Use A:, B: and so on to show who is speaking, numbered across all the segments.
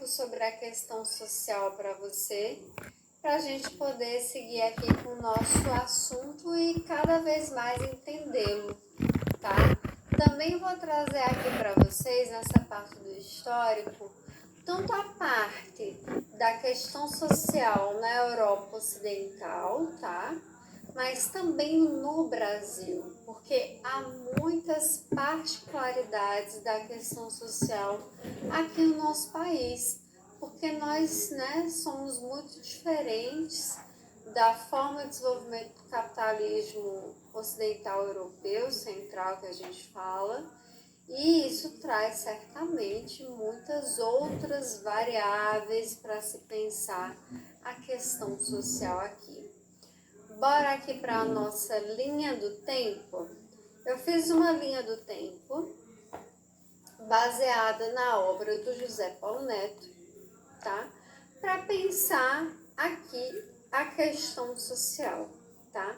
A: pouco sobre a questão social para você, para a gente poder seguir aqui com o nosso assunto e cada vez mais entendê-lo, tá? Também vou trazer aqui para vocês, nessa parte do histórico, tanto a parte da questão social na Europa Ocidental, tá? Mas também no Brasil, porque há muitas particularidades da questão social aqui no nosso país, porque nós, né, somos muito diferentes da forma de desenvolvimento do capitalismo ocidental europeu, central que a gente fala, e isso traz certamente muitas outras variáveis para se pensar a questão social aqui. Bora aqui para a nossa linha do tempo. Eu fiz uma linha do tempo baseada na obra do José Paulo Neto, tá? Para pensar aqui a questão social, tá?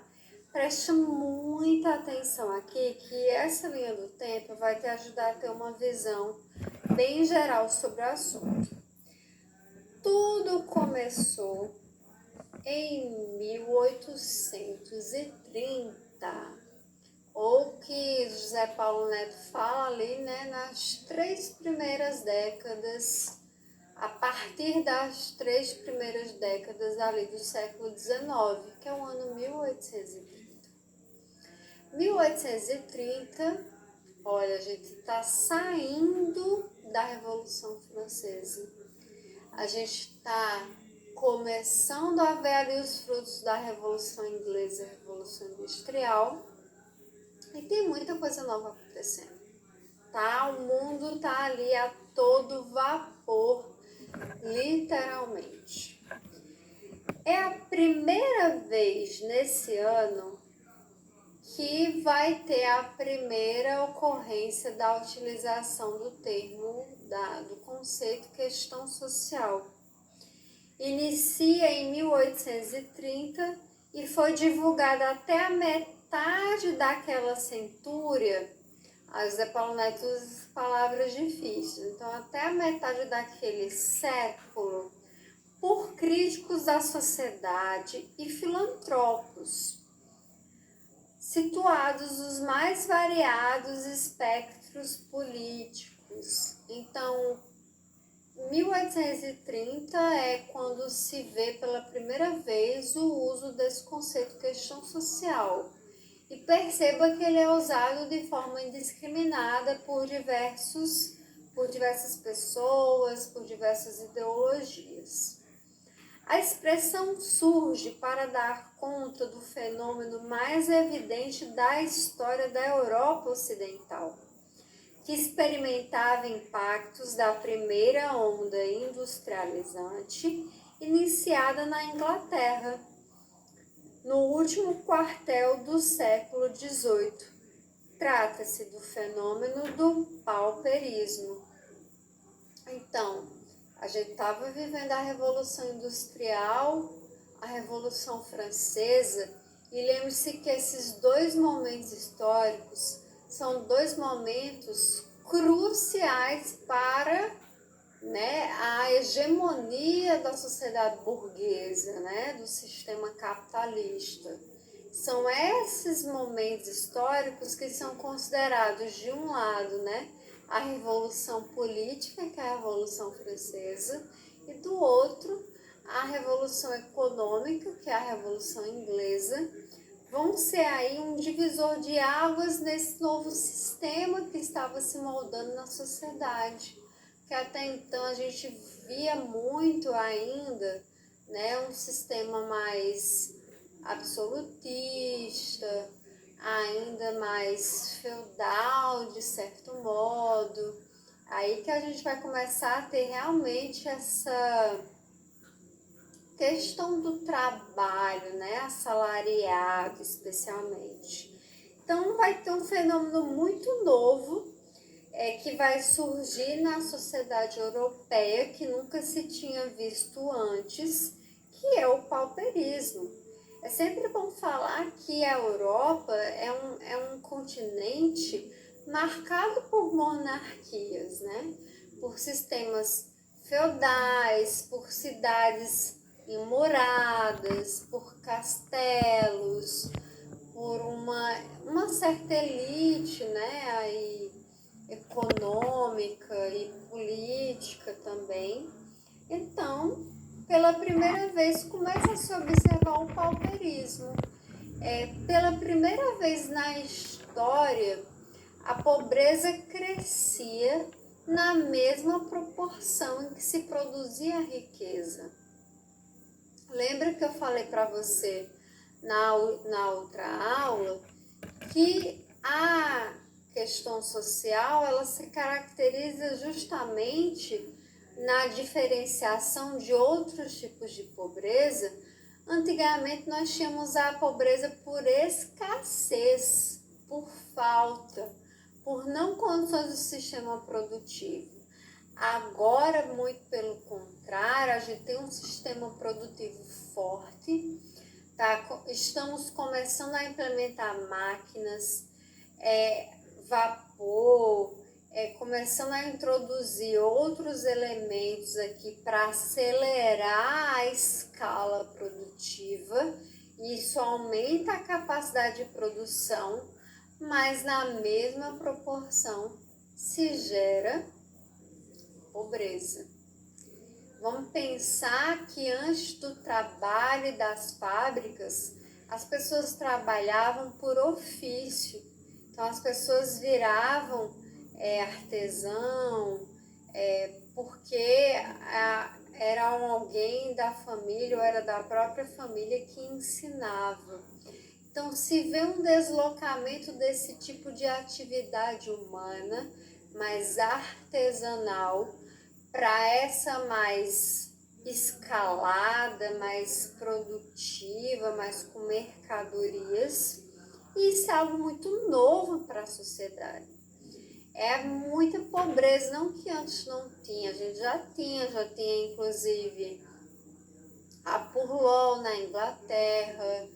A: Preste muita atenção aqui que essa linha do tempo vai te ajudar a ter uma visão bem geral sobre o assunto. Tudo começou em 1830, ou que José Paulo Neto fala ali, né, nas 3 primeiras décadas, a partir das 3 primeiras décadas ali do século XIX, que é o ano 1830. 1830, olha, a gente está saindo da Revolução Francesa. A gente está começando a ver ali os frutos da Revolução Inglesa, Revolução Industrial, e tem muita coisa nova acontecendo, tá? O mundo tá ali a todo vapor, literalmente. É a primeira vez nesse ano que vai ter a primeira ocorrência da utilização do termo, do conceito questão social. Inicia em 1830 e foi divulgada até a metade daquela centúria. A José Paulo Neto usa palavras difíceis, então até a metade daquele século, por críticos da sociedade e filantropos, situados os mais variados espectros políticos. Então, 1830 é quando se vê pela primeira vez o uso desse conceito questão social. E perceba que ele é usado de forma indiscriminada por diversas pessoas, por diversas ideologias. A expressão surge para dar conta do fenômeno mais evidente da história da Europa Ocidental, que experimentava impactos da primeira onda industrializante iniciada na Inglaterra, no último quartel do século XVIII. Trata-se do fenômeno do pauperismo. Então, a gente estava vivendo a Revolução Industrial, a Revolução Francesa, e lembre-se que esses 2 momentos históricos são 2 momentos cruciais para, né, a hegemonia da sociedade burguesa, né, do sistema capitalista. São esses momentos históricos que são considerados, de um lado, né, a Revolução Política, que é a Revolução Francesa, e do outro, a Revolução Econômica, que é a Revolução Inglesa. Vão ser aí um divisor de águas nesse novo sistema que estava se moldando na sociedade, que até então a gente via muito ainda, né, um sistema mais absolutista, ainda mais feudal de certo modo. Aí que a gente vai começar a ter realmente essa questão do trabalho, né, assalariado especialmente. Então vai ter um fenômeno muito novo que vai surgir na sociedade europeia que nunca se tinha visto antes, que é o pauperismo. É sempre bom falar que a Europa é um continente marcado por monarquias, né? Por sistemas feudais, por cidades muradas, por castelos, por uma certa elite, né, aí, econômica e política também. Então, pela primeira vez, começa a se observar o pauperismo. Pela primeira vez na história, a pobreza crescia na mesma proporção em que se produzia a riqueza. Lembra que eu falei para você na outra aula que a questão social ela se caracteriza justamente na diferenciação de outros tipos de pobreza. Antigamente nós tínhamos a pobreza por escassez, por falta, por não condições do sistema produtivo. Agora, muito pelo contrário, a gente tem um sistema produtivo forte, tá? Estamos começando a implementar máquinas, vapor, começando a introduzir outros elementos aqui para acelerar a escala produtiva. Isso aumenta a capacidade de produção, mas na mesma proporção se gera pobreza. Vamos pensar que antes do trabalho e das fábricas, as pessoas trabalhavam por ofício. Então as pessoas viravam artesão, porque era alguém da família ou era da própria família que ensinava. Então se vê um deslocamento desse tipo de atividade humana, mais artesanal, para essa mais escalada, mais produtiva, mais com mercadorias. E isso é algo muito novo para a sociedade. É muita pobreza, não que antes não tinha, a gente já tinha inclusive a Poor Law na Inglaterra,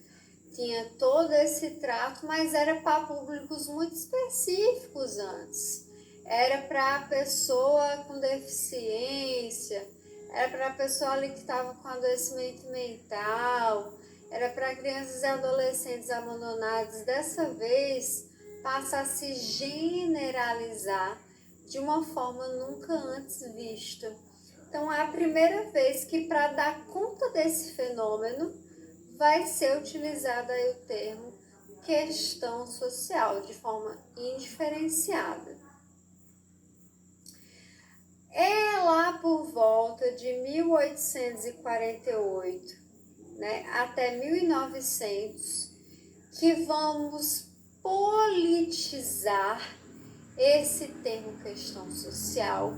A: tinha todo esse trato, mas era para públicos muito específicos antes. Era para a pessoa com deficiência, era para a pessoa ali que estava com adoecimento mental, era para crianças e adolescentes abandonados. Dessa vez, passa a se generalizar de uma forma nunca antes vista. Então, é a primeira vez que, para dar conta desse fenômeno, vai ser utilizado aí o termo questão social, de forma indiferenciada. É lá por volta de 1848, né, até 1900, que vamos politizar esse termo questão social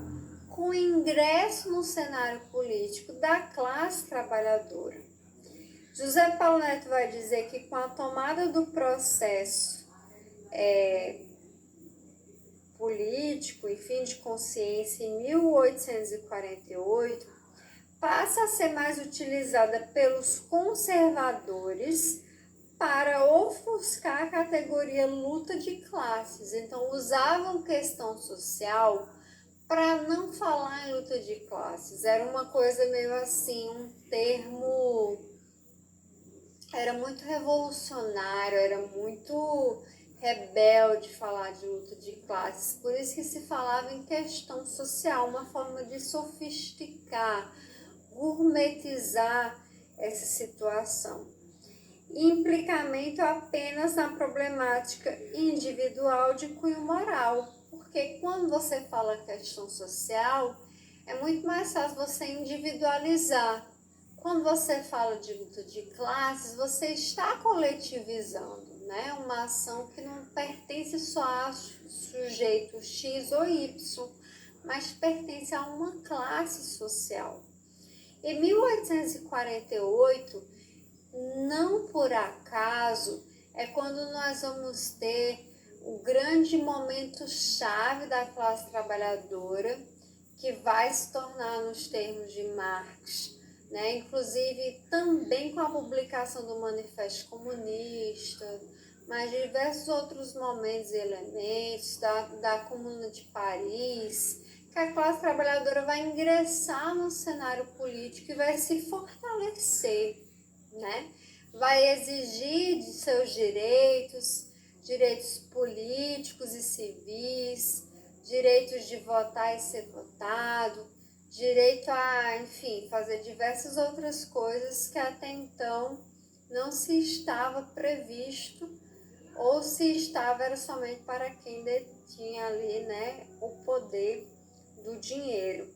A: com ingresso no cenário político da classe trabalhadora. José Paulo Neto vai dizer que com a tomada do processo político e fim de consciência em 1848, passa a ser mais utilizada pelos conservadores para ofuscar a categoria luta de classes. Então, usavam questão social para não falar em luta de classes. Era uma coisa meio assim, um termo... Era muito revolucionário, era muito rebelde falar de luta de classes. Por isso que se falava em questão social, uma forma de sofisticar, gourmetizar essa situação. Implicamento apenas na problemática individual de cunho moral, porque quando você fala questão social, é muito mais fácil você individualizar. Quando você fala de luta de classes, você está coletivizando, né? Uma ação que não pertence só a sujeito X ou Y, mas pertence a uma classe social. Em 1848, não por acaso, é quando nós vamos ter o grande momento chave da classe trabalhadora, que vai se tornar nos termos de Marx, né? Inclusive também com a publicação do Manifesto Comunista, mas de diversos outros momentos e elementos da Comuna de Paris, que a classe trabalhadora vai ingressar no cenário político e vai se fortalecer, né? Vai exigir de seus direitos, direitos políticos e civis, direitos de votar e ser votado, direito a, enfim, fazer diversas outras coisas que até então não se estava previsto, ou se estava era somente para quem detinha ali, né, o poder do dinheiro.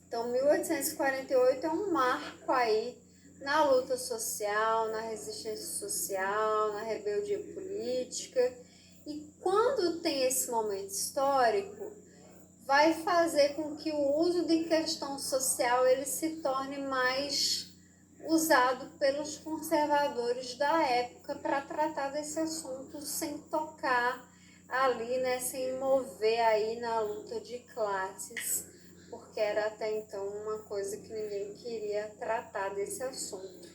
A: Então, 1848 é um marco aí na luta social, na resistência social, na rebeldia política. E quando tem esse momento histórico, vai fazer com que o uso de questão social ele se torne mais usado pelos conservadores da época para tratar desse assunto sem tocar ali, né, sem mover aí na luta de classes, porque era até então uma coisa que ninguém queria tratar desse assunto.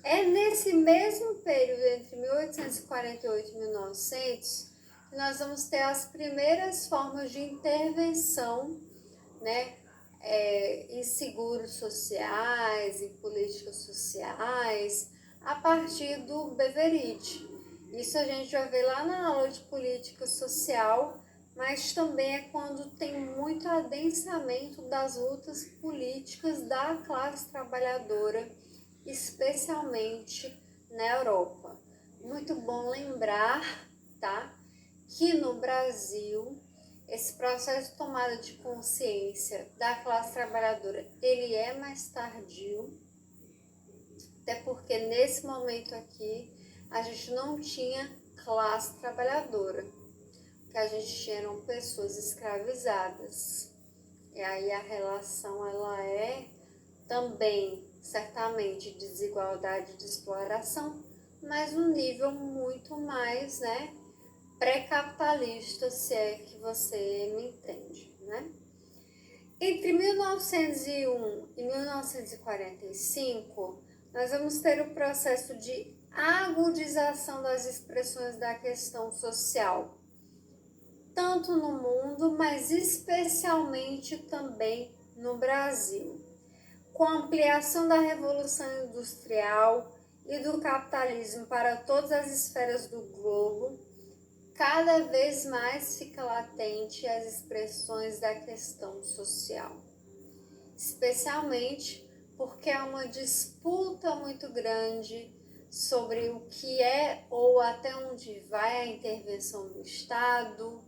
A: É nesse mesmo período, entre 1848 e 1900, que nós vamos ter as primeiras formas de intervenção, né, em seguros sociais, em políticas sociais, a partir do Beveridge. Isso a gente vai ver lá na aula de política social, mas também é quando tem muito adensamento das lutas políticas da classe trabalhadora, especialmente na Europa. Muito bom lembrar, tá, que no Brasil esse processo de tomada de consciência da classe trabalhadora, ele é mais tardio, até porque nesse momento aqui a gente não tinha classe trabalhadora, o que a gente tinha eram pessoas escravizadas. E aí a relação ela é também certamente desigualdade de exploração, mas um nível muito mais, né, pré-capitalista, se é que você me entende, né? Entre 1901 e 1945, nós vamos ter o processo de agudização das expressões da questão social, tanto no mundo, mas especialmente também no Brasil. Com a ampliação da Revolução Industrial e do capitalismo para todas as esferas do globo, cada vez mais fica latente as expressões da questão social, especialmente porque há uma disputa muito grande sobre o que é ou até onde vai a intervenção do Estado.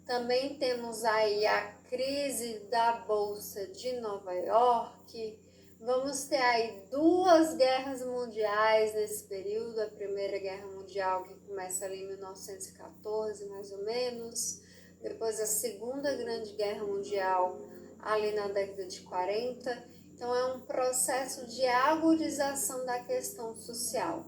A: Também temos aí a crise da Bolsa de Nova York. Vamos ter aí 2 guerras mundiais nesse período, a Primeira Guerra Mundial, que começa ali em 1914, mais ou menos, depois a Segunda Grande Guerra Mundial, ali na década de 40. Então é um processo de agudização da questão social.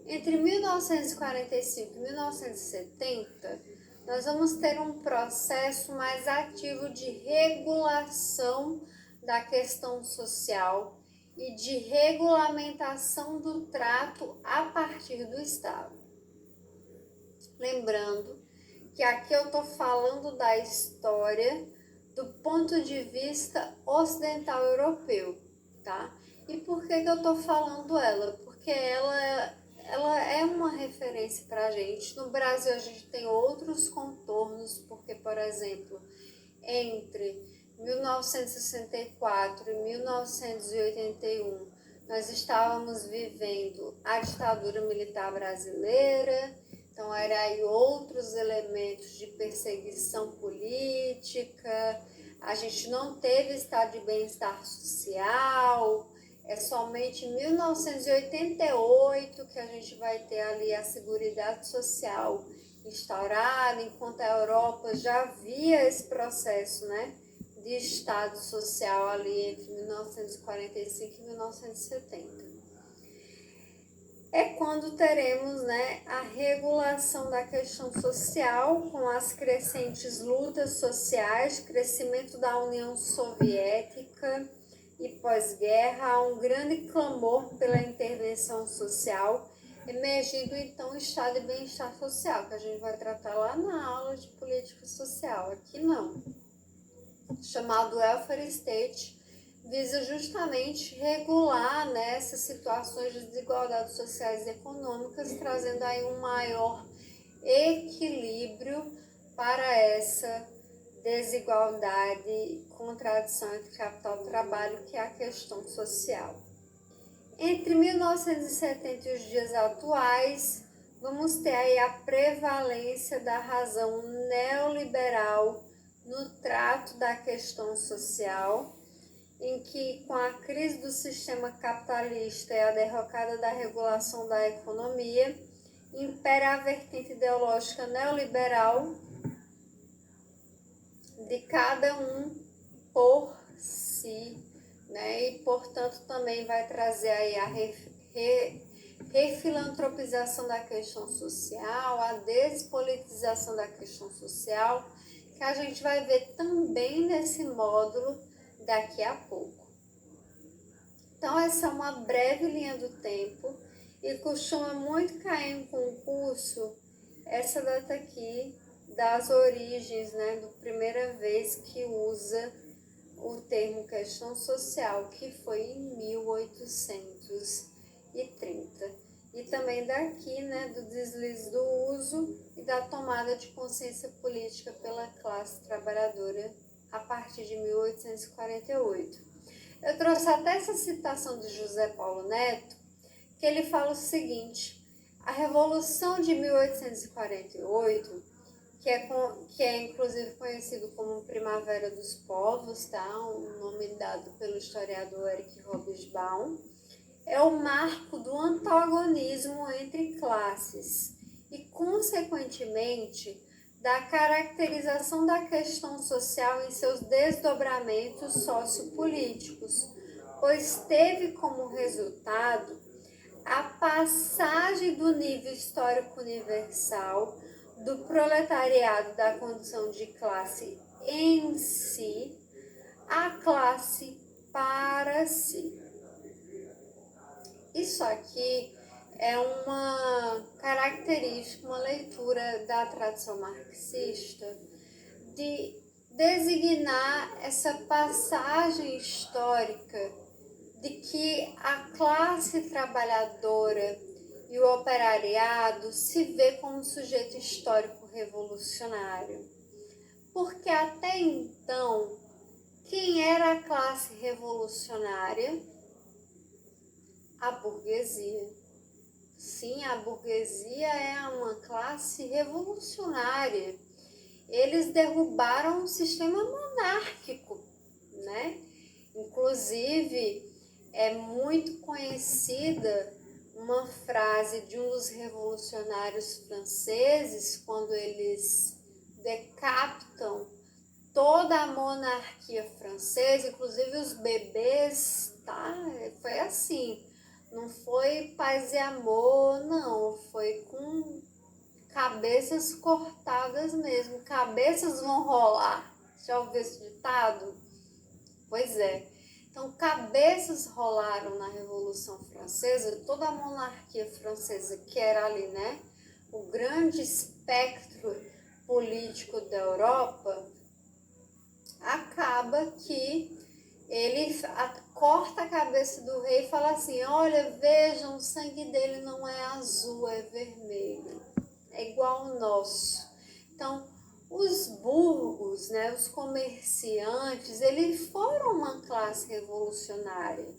A: Entre 1945 e 1970, nós vamos ter um processo mais ativo de regulação da questão social e de regulamentação do trato a partir do Estado. Lembrando que aqui eu estou falando da história do ponto de vista ocidental europeu, tá? E por que eu estou falando ela? Porque ela é uma referência para a gente. No Brasil a gente tem outros contornos, porque, por exemplo, entre 1964 e 1981, nós estávamos vivendo a ditadura militar brasileira, então eram aí outros elementos de perseguição política, a gente não teve estado de bem-estar social. É somente em 1988 que a gente vai ter ali a Seguridade Social instaurada, enquanto a Europa já via esse processo, né, de Estado Social ali entre 1945 e 1970. É quando teremos, né, a regulação da questão social com as crescentes lutas sociais, crescimento da União Soviética e pós-guerra, há um grande clamor pela intervenção social, emergindo então o estado de bem-estar social, que a gente vai tratar lá na aula de política social, aqui não. chamado welfare state, visa justamente regular, né, essas situações de desigualdades sociais e econômicas, trazendo aí um maior equilíbrio para essa desigualdade e contradição entre capital e trabalho, que é a questão social. Entre 1970 e os dias atuais, vamos ter aí a prevalência da razão neoliberal no trato da questão social, em que, com a crise do sistema capitalista e a derrocada da regulação da economia, impera a vertente ideológica neoliberal de cada um por si, né? E, portanto, também vai trazer aí a refilantropização da questão social, a despolitização da questão social, que a gente vai ver também nesse módulo daqui a pouco. Então, essa é uma breve linha do tempo e costuma muito cair em concurso essa data aqui das origens, né, da primeira vez que usa o termo questão social, que foi em 1830. E também daqui, né, do deslize do uso e da tomada de consciência política pela classe trabalhadora a partir de 1848. Eu trouxe até essa citação de José Paulo Neto, que ele fala o seguinte: a Revolução de 1848, que é inclusive conhecido como Primavera dos Povos, tá? Um nome dado pelo historiador Eric Hobsbawm, é o marco do antagonismo entre classes e, consequentemente, da caracterização da questão social em seus desdobramentos sociopolíticos, pois teve como resultado a passagem do nível histórico universal do proletariado da condição de classe em si à classe para si. Isso aqui é uma característica, uma leitura da tradição marxista de designar essa passagem histórica de que a classe trabalhadora e o operariado se vê como sujeito histórico revolucionário. Porque até então, quem era a classe revolucionária? A burguesia. Sim, a burguesia é uma classe revolucionária. Eles derrubaram o sistema monárquico, né? Inclusive, é muito conhecida uma frase de um dos revolucionários franceses, quando eles decapitam toda a monarquia francesa, inclusive os bebês, tá? Foi assim. Não foi paz e amor, não. Foi com cabeças cortadas mesmo. Cabeças vão rolar. Já ouviu esse ditado? Pois é. Então, cabeças rolaram na Revolução Francesa. Toda a monarquia francesa, que era ali, né, o grande espectro político da Europa, acaba que ele corta a cabeça do rei e fala assim: olha, vejam, o sangue dele não é azul, é vermelho, é igual ao nosso. Então, os burgos, né, os comerciantes, eles foram uma classe revolucionária.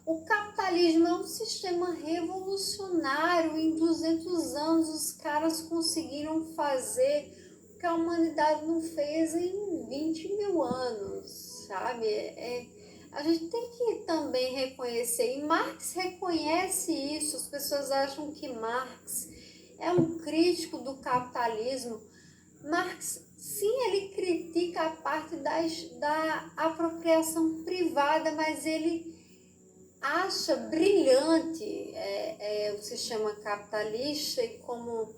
A: O capitalismo é um sistema revolucionário. Em 200 anos, os caras conseguiram fazer o que a humanidade não fez em 20 mil anos, sabe? A gente tem que também reconhecer, e Marx reconhece isso. As pessoas acham que Marx é um crítico do capitalismo. Marx, sim, ele critica a parte da apropriação privada, mas ele acha brilhante o sistema capitalista e como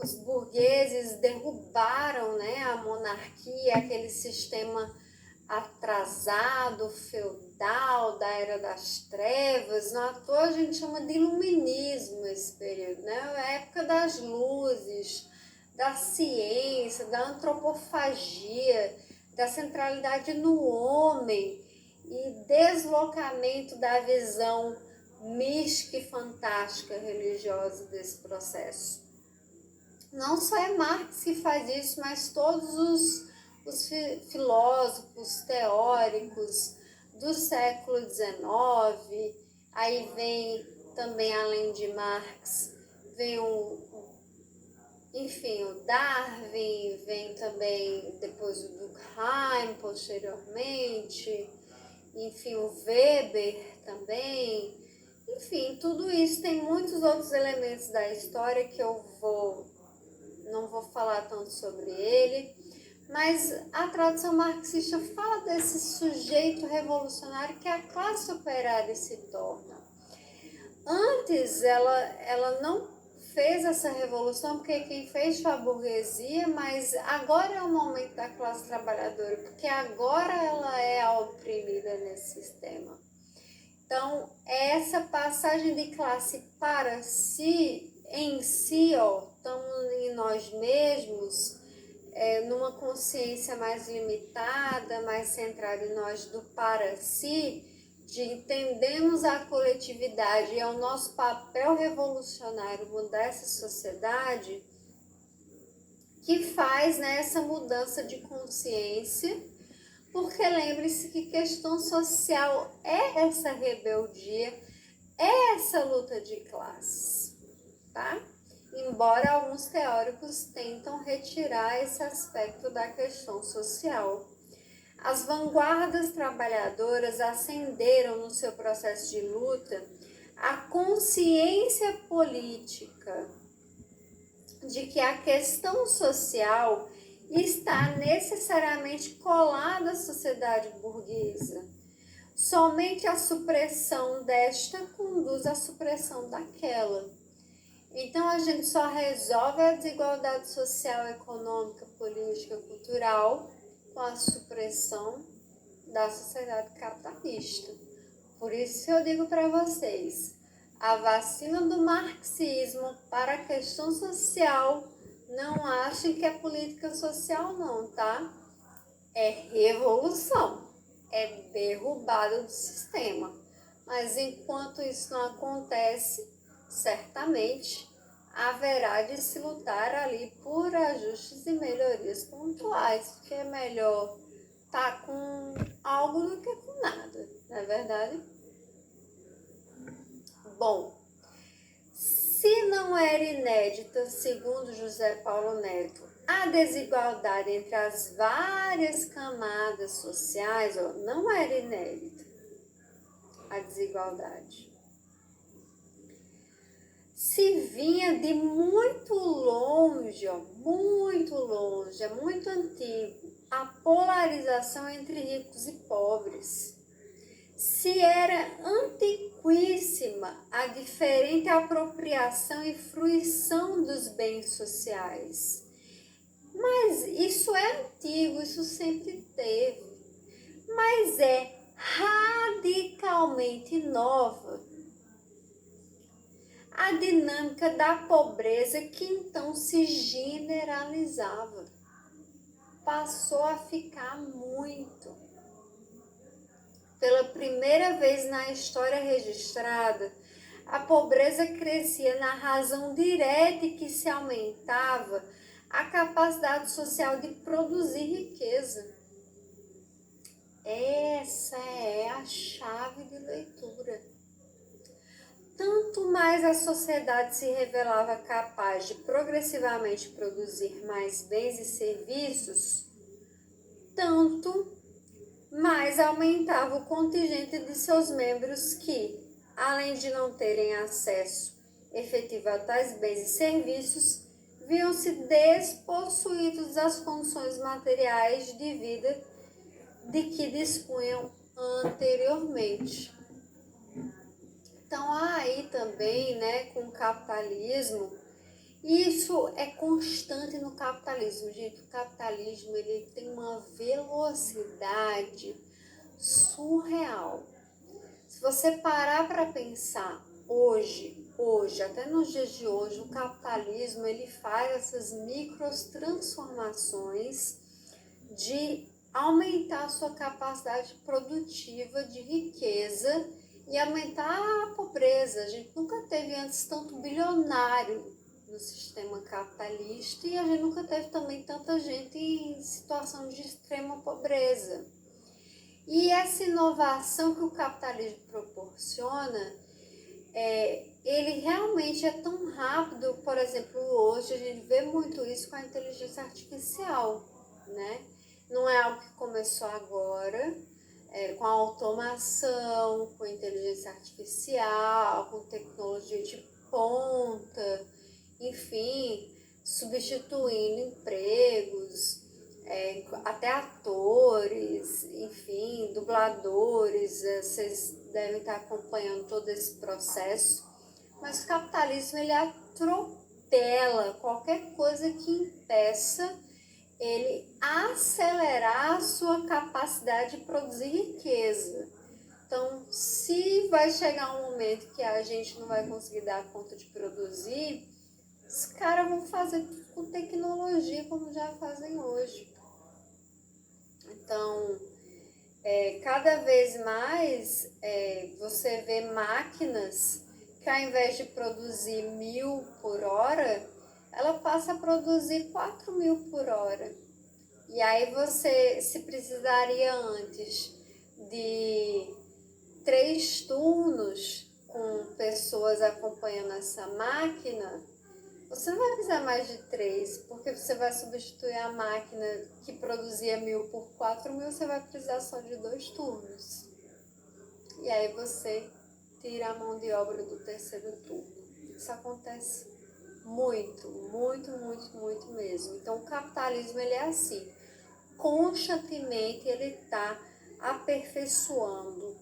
A: os burgueses derrubaram, né, a monarquia, aquele sistema atrasado, feudal, da Era das Trevas. Não à toa a gente chama de iluminismo esse período, né? A época das luzes, da ciência, da antropofagia, da centralidade no homem e deslocamento da visão mística e fantástica religiosa desse processo. Não só é Marx que faz isso, mas todos os filósofos teóricos do século XIX, aí vem também, além de Marx, vem o Darwin, vem também depois o Durkheim, posteriormente, enfim, o Weber também. Enfim, tudo isso tem muitos outros elementos da história que eu não vou falar tanto sobre ele, mas a tradição marxista fala desse sujeito revolucionário que a classe operária se torna. Antes, ela não fez essa revolução, porque quem fez foi a burguesia, mas agora é o momento da classe trabalhadora, porque agora ela é a oprimida nesse sistema. Então, essa passagem de classe para si, em si, estamos em nós mesmos, numa consciência mais limitada, mais centrada em nós do para si, de entendemos a coletividade e é o nosso papel revolucionário mudar essa sociedade, que faz, né, essa mudança de consciência, porque lembre-se que questão social é essa rebeldia, é essa luta de classes, tá? Embora alguns teóricos tentam retirar esse aspecto da questão social. As vanguardas trabalhadoras acenderam no seu processo de luta a consciência política de que a questão social está necessariamente colada à sociedade burguesa. Somente a supressão desta conduz à supressão daquela. Então a gente só resolve a desigualdade social, econômica, política, cultural com a supressão da sociedade capitalista. Por isso eu digo para vocês, a vacina do marxismo para a questão social, não achem que é política social não, tá? É revolução, é derrubada do sistema. Mas enquanto isso não acontece, certamente haverá de se lutar ali por ajustes e melhorias pontuais, porque é melhor estar com algo do que com nada, não é verdade? Bom, se não era inédita, segundo José Paulo Neto, a desigualdade entre as várias camadas sociais, não era inédita a desigualdade. Se vinha de muito longe, muito longe, é muito antigo, a polarização entre ricos e pobres. Se era antiquíssima a diferente apropriação e fruição dos bens sociais. Mas isso é antigo, isso sempre teve. Mas é radicalmente nova a dinâmica da pobreza que então se generalizava. Passou a ficar muito. Pela primeira vez na história registrada, a pobreza crescia na razão direta e que se aumentava a capacidade social de produzir riqueza. Essa é a chave de leitura. Tanto mais a sociedade se revelava capaz de progressivamente produzir mais bens e serviços, tanto mais aumentava o contingente de seus membros que, além de não terem acesso efetivo a tais bens e serviços, viam-se despossuídos das condições materiais de vida de que dispunham anteriormente. Então, aí também, né, com o capitalismo, isso é constante no capitalismo, gente. O capitalismo, ele tem uma velocidade surreal. Se você parar para pensar hoje, até nos dias de hoje, o capitalismo, ele faz essas microtransformações de aumentar a sua capacidade produtiva de riqueza e aumentar a pobreza. A gente nunca teve antes tanto bilionário no sistema capitalista e a gente nunca teve também tanta gente em situação de extrema pobreza. E essa inovação que o capitalismo proporciona, ele realmente é tão rápido. Por exemplo, hoje a gente vê muito isso com a inteligência artificial, né? Não é algo que começou agora, com a automação, com inteligência artificial, com tecnologia de ponta, enfim, substituindo empregos, até atores, enfim, dubladores. Vocês devem estar acompanhando todo esse processo, mas o capitalismo ele atropela qualquer coisa que impeça ele acelerar a sua capacidade de produzir riqueza. Então, se vai chegar um momento que a gente não vai conseguir dar conta de produzir, os caras vão fazer tudo com tecnologia, como já fazem hoje. Então, cada vez mais você vê máquinas que, ao invés de produzir 1.000 por hora, ela passa a produzir 4.000 por hora. E aí você, se precisaria antes de 3 turnos com pessoas acompanhando essa máquina, você não vai precisar mais de 3, porque você vai substituir a máquina que produzia 1.000 por 4.000, você vai precisar só de 2 turnos. E aí você tira a mão de obra do terceiro turno. Isso acontece muito, muito, muito, muito mesmo. Então o capitalismo ele é assim, constantemente ele está aperfeiçoando.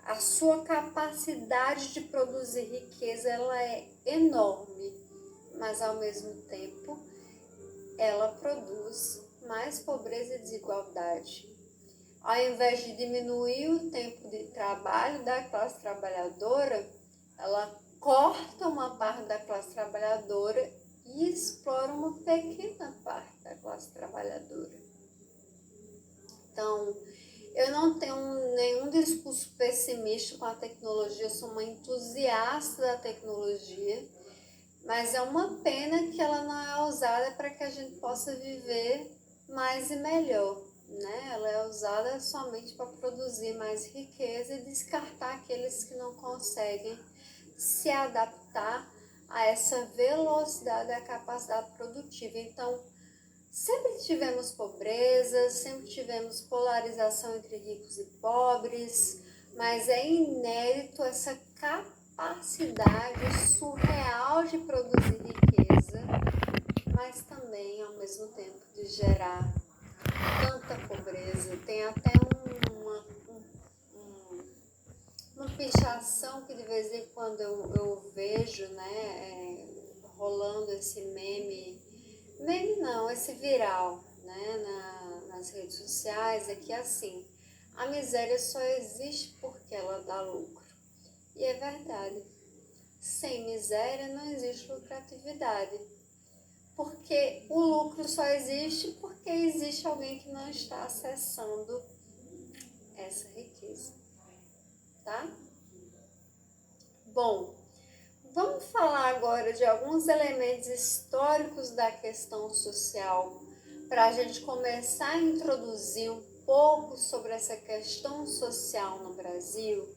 A: A sua capacidade de produzir riqueza ela é enorme, mas ao mesmo tempo ela produz mais pobreza e desigualdade. Ao invés de diminuir o tempo de trabalho da classe trabalhadora, ela corta uma parte da classe trabalhadora e explora uma pequena parte da classe trabalhadora. Então, eu não tenho nenhum discurso pessimista com a tecnologia, eu sou uma entusiasta da tecnologia, mas é uma pena que ela não é usada para que a gente possa viver mais e melhor, né? Ela é usada somente para produzir mais riqueza e descartar aqueles que não conseguem se adaptar a essa velocidade da capacidade produtiva. Então, sempre tivemos pobreza, sempre tivemos polarização entre ricos e pobres, mas é inédito essa capacidade surreal de produzir riqueza, mas também, ao mesmo tempo, de gerar tanta pobreza. Tem até uma pichação que de vez em quando eu vejo, né, rolando esse meme não, esse viral, né, nas redes sociais, é que assim, a miséria só existe porque ela dá lucro. E é verdade. Sem miséria não existe lucratividade. Porque o lucro só existe porque existe alguém que não está acessando essa riqueza. Tá? Bom, vamos falar agora de alguns elementos históricos da questão social para a gente começar a introduzir um pouco sobre essa questão social no Brasil.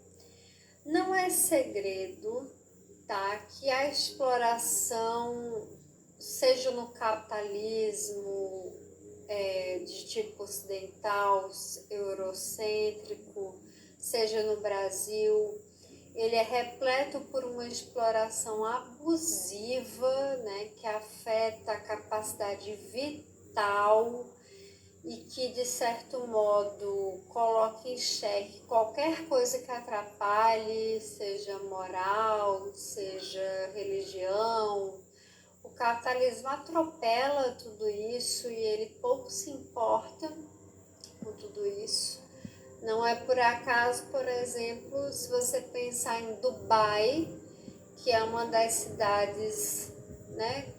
A: Não é segredo, tá, que a exploração, seja no capitalismo de tipo ocidental, eurocêntrico, seja no Brasil, ele é repleto por uma exploração abusiva, né, que afeta a capacidade vital e que, de certo modo, coloca em xeque qualquer coisa que atrapalhe, seja moral, seja religião. O capitalismo atropela tudo isso e ele pouco se importa com tudo isso. Não é por acaso, por exemplo, se você pensar em Dubai, que é uma das cidades, né,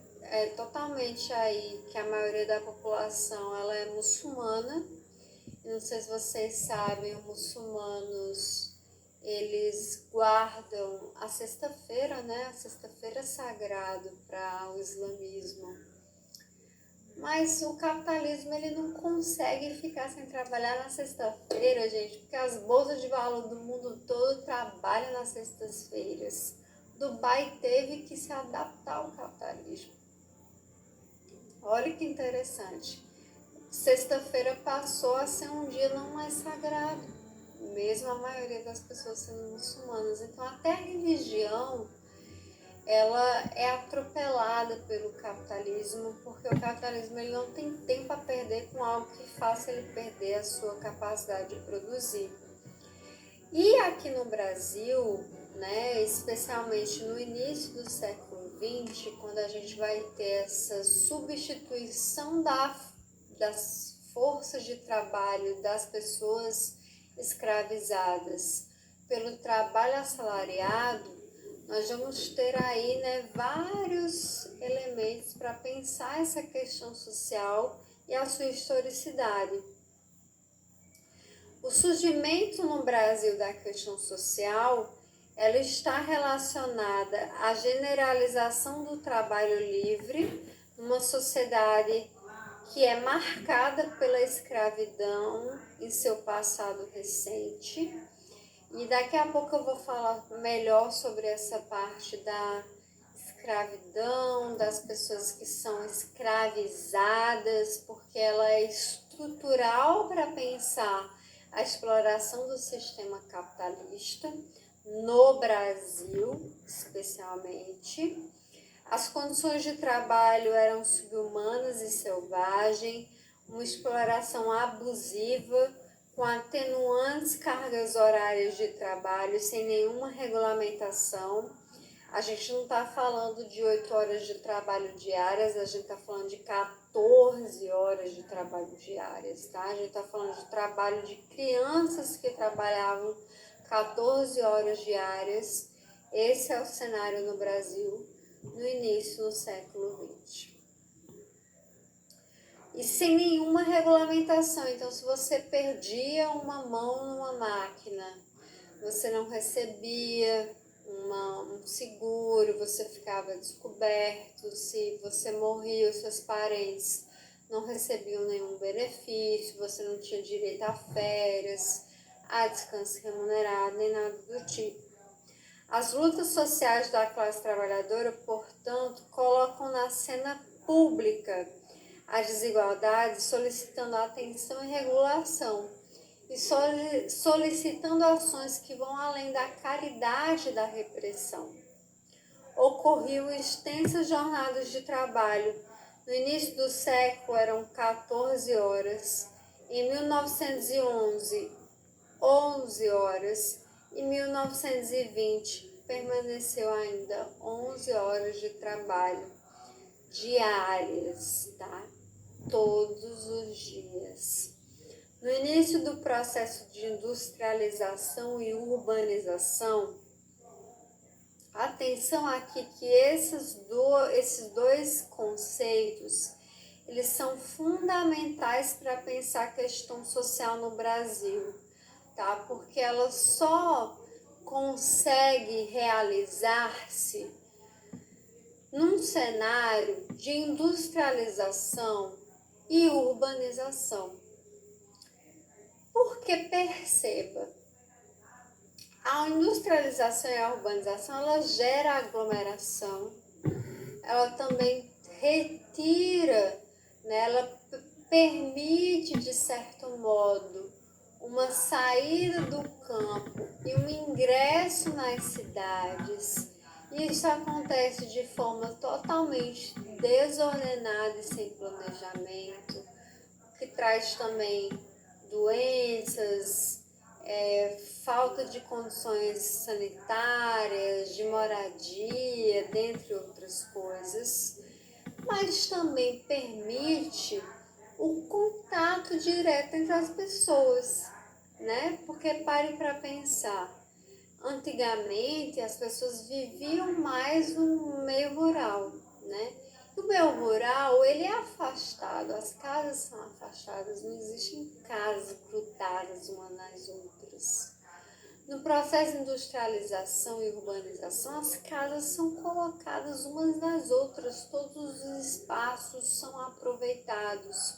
A: totalmente aí, que a maioria da população ela é muçulmana, Não sei se vocês sabem, os muçulmanos, eles guardam a sexta-feira, né? A sexta-feira é sagrado para o islamismo. Mas o capitalismo, ele não consegue ficar sem trabalhar na sexta-feira, gente, porque as bolsas de valor do mundo todo trabalham nas sextas-feiras. Dubai teve que se adaptar ao capitalismo. Olha que interessante. Sexta-feira passou a ser um dia não mais sagrado, mesmo a maioria das pessoas sendo muçulmanas. Então até a religião, ela é atropelada pelo capitalismo, porque o capitalismo ele não tem tempo a perder com algo que faça ele perder a sua capacidade de produzir. E aqui no Brasil, né, especialmente no início do século XX, quando a gente vai ter essa substituição das forças de trabalho das pessoas escravizadas pelo trabalho assalariado, nós vamos ter aí, né, vários elementos para pensar essa questão social e a sua historicidade. O surgimento no Brasil da questão social, ela está relacionada à generalização do trabalho livre numa sociedade que é marcada pela escravidão em seu passado recente. E daqui a pouco eu vou falar melhor sobre essa parte da escravidão, das pessoas que são escravizadas, porque ela é estrutural para pensar a exploração do sistema capitalista no Brasil, especialmente. As condições de trabalho eram subhumanas e selvagens, uma exploração abusiva, com atenuantes cargas horárias de trabalho, sem nenhuma regulamentação. A gente não está falando de 8 horas de trabalho diárias, a gente está falando de 14 horas de trabalho diárias, tá? A gente está falando de trabalho de crianças que trabalhavam 14 horas diárias. Esse é o cenário no Brasil no início do século XX. E sem nenhuma regulamentação. Então, se você perdia uma mão numa máquina, você não recebia um seguro, você ficava descoberto. Se você morria, os seus parentes não recebiam nenhum benefício, você não tinha direito a férias, a descanso remunerado, nem nada do tipo. As lutas sociais da classe trabalhadora, portanto, colocam na cena pública a desigualdade, solicitando atenção e regulação, e solicitando ações que vão além da caridade da repressão. Ocorriam extensas jornadas de trabalho. No início do século eram 14 horas, em 1911, 11 horas, em 1920 permaneceu ainda 11 horas de trabalho diárias, tá? Todos os dias. No início do processo de industrialização e urbanização, atenção aqui que esses dois conceitos, eles são fundamentais para pensar a questão social no Brasil, tá? Porque ela só consegue realizar-se num cenário de industrialização e urbanização. Porque perceba, a industrialização e a urbanização, ela gera aglomeração, ela também retira, né, ela permite, de certo modo, uma saída do campo e um ingresso nas cidades. Isso acontece de forma totalmente desordenada e sem planejamento, que traz também doenças, falta de condições sanitárias, de moradia, dentre outras coisas, mas também permite o contato direto entre as pessoas, né? Porque pare para pensar, antigamente as pessoas viviam mais no meio rural, né? No meio rural, ele é afastado, as casas são afastadas, não existem casas grudadas umas nas outras. No processo de industrialização e urbanização, as casas são colocadas umas nas outras, todos os espaços são aproveitados.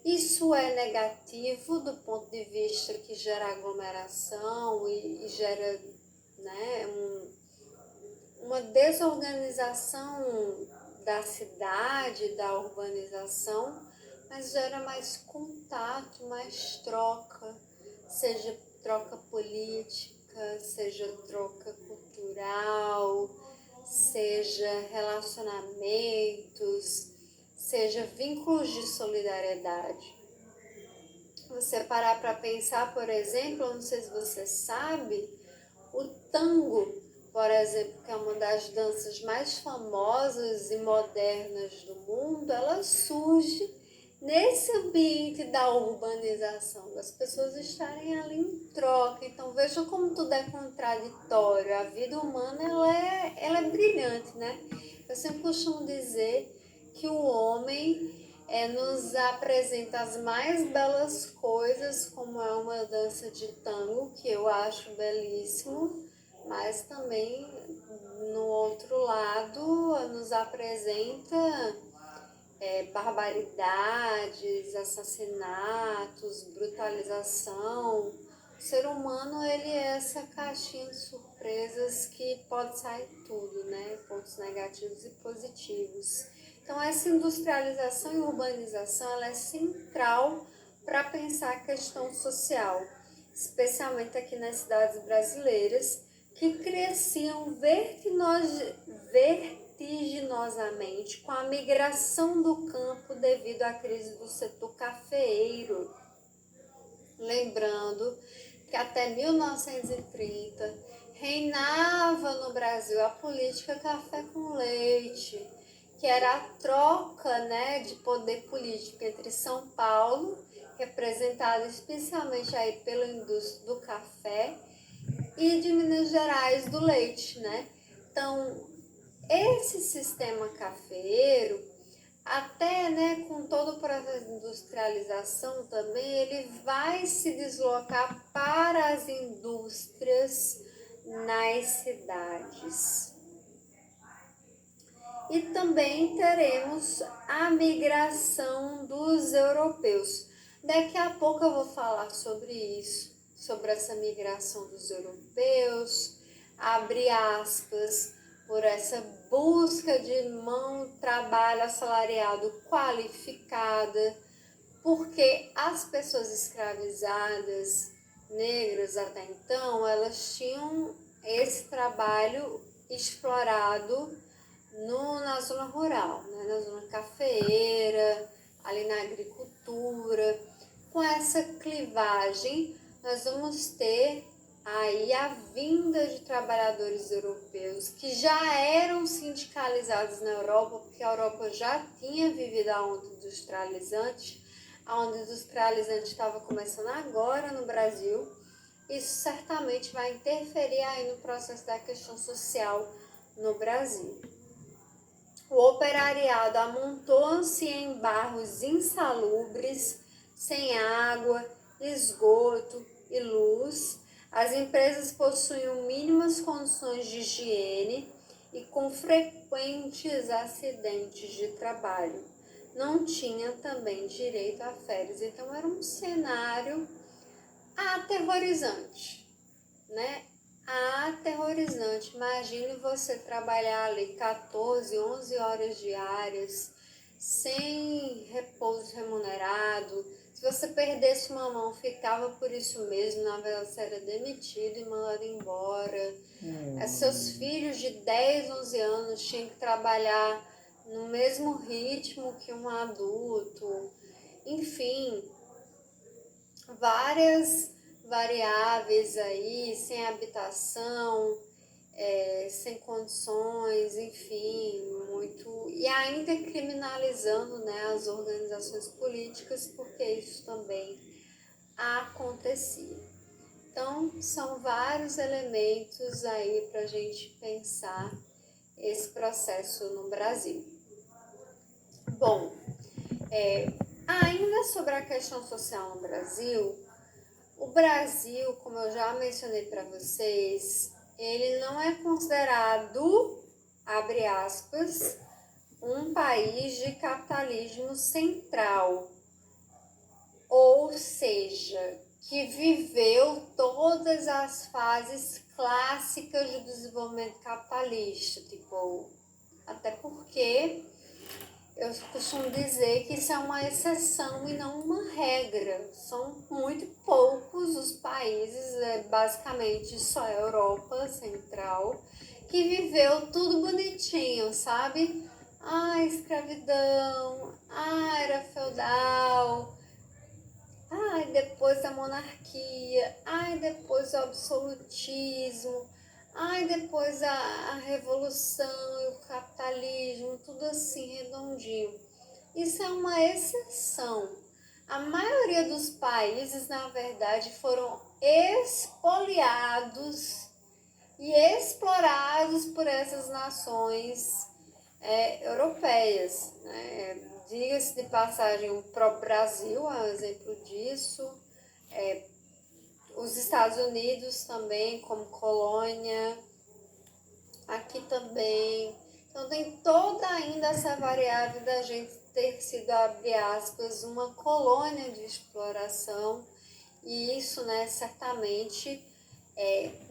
A: Isso é negativo do ponto de vista que gera aglomeração e gera, né, uma desorganização da cidade, da urbanização, mas gera mais contato, mais troca, seja troca política, seja troca cultural, seja relacionamentos, seja vínculos de solidariedade. Você parar para pensar, por exemplo, eu não sei se você sabe, o tango, por exemplo, que é uma das danças mais famosas e modernas do mundo, ela surge nesse ambiente da urbanização, das pessoas estarem ali em troca. Então veja como tudo é contraditório. A vida humana ela é brilhante, né? Eu sempre costumo dizer que o homem nos apresenta as mais belas coisas, como é uma dança de tango, que eu acho belíssimo, mas também no outro lado nos apresenta barbaridades, assassinatos, brutalização. O ser humano, ele é essa caixinha de surpresas que pode sair tudo, né? Pontos negativos e positivos. Então, essa industrialização e urbanização, ela é central para pensar a questão social, especialmente aqui nas cidades brasileiras, que cresciam vertiginosamente com a migração do campo devido à crise do setor cafeeiro. Lembrando que até 1930 reinava no Brasil a política café com leite, que era a troca, né, de poder político entre São Paulo, representada especialmente aí pela indústria do café, e de Minas Gerais do leite, né? Então, esse sistema cafeeiro, até, né, com todo o processo de industrialização também, ele vai se deslocar para as indústrias nas cidades. E também teremos a migração dos europeus. Daqui a pouco eu vou falar sobre isso, sobre essa migração dos europeus, abre aspas, por essa busca de trabalho assalariado qualificada, porque as pessoas escravizadas, negras até então, elas tinham esse trabalho explorado na zona rural, né? Na zona cafeeira, ali na agricultura. Com essa clivagem, nós vamos ter aí a vinda de trabalhadores europeus que já eram sindicalizados na Europa, porque a Europa já tinha vivido a onda industrializante. A onda industrializante estava começando agora no Brasil. Isso certamente vai interferir aí no processo da questão social no Brasil. O operariado amontoou-se em bairros insalubres, sem água, esgoto e luz. As empresas possuíam mínimas condições de higiene e com frequentes acidentes de trabalho. Não tinha também direito a férias. Então era um cenário aterrorizante, né? Aterrorizante. Imagine você trabalhar ali 14, 11 horas diárias, sem repouso remunerado. Se você perdesse uma mão, ficava por isso mesmo, na verdade você era demitido e mandado embora. Seus filhos de 10, 11 anos tinham que trabalhar no mesmo ritmo que um adulto. Enfim, várias variáveis aí, sem habitação, sem condições, enfim, muito. E ainda criminalizando, né, as organizações políticas, porque isso também acontecia. Então, são vários elementos aí para a gente pensar esse processo no Brasil. Bom, ainda sobre a questão social no Brasil, o Brasil, como eu já mencionei para vocês, ele não é considerado, abre aspas, um país de capitalismo central, ou seja, que viveu todas as fases clássicas do desenvolvimento capitalista, tipo, até porque eu costumo dizer que isso é uma exceção e não uma regra. São muito poucos os países, basicamente só a Europa Central, que viveu tudo bonitinho, sabe? Escravidão, era feudal, depois a monarquia, depois o absolutismo, depois a revolução e o capitalismo, tudo assim redondinho. Isso é uma exceção. A maioria dos países, na verdade, foram expoliados e explorados por essas nações europeias, né? Diga-se de passagem, o próprio Brasil é um exemplo disso, os Estados Unidos também, como colônia, aqui também. Então tem toda ainda essa variável da gente ter sido, abre aspas, uma colônia de exploração, e isso, né, certamente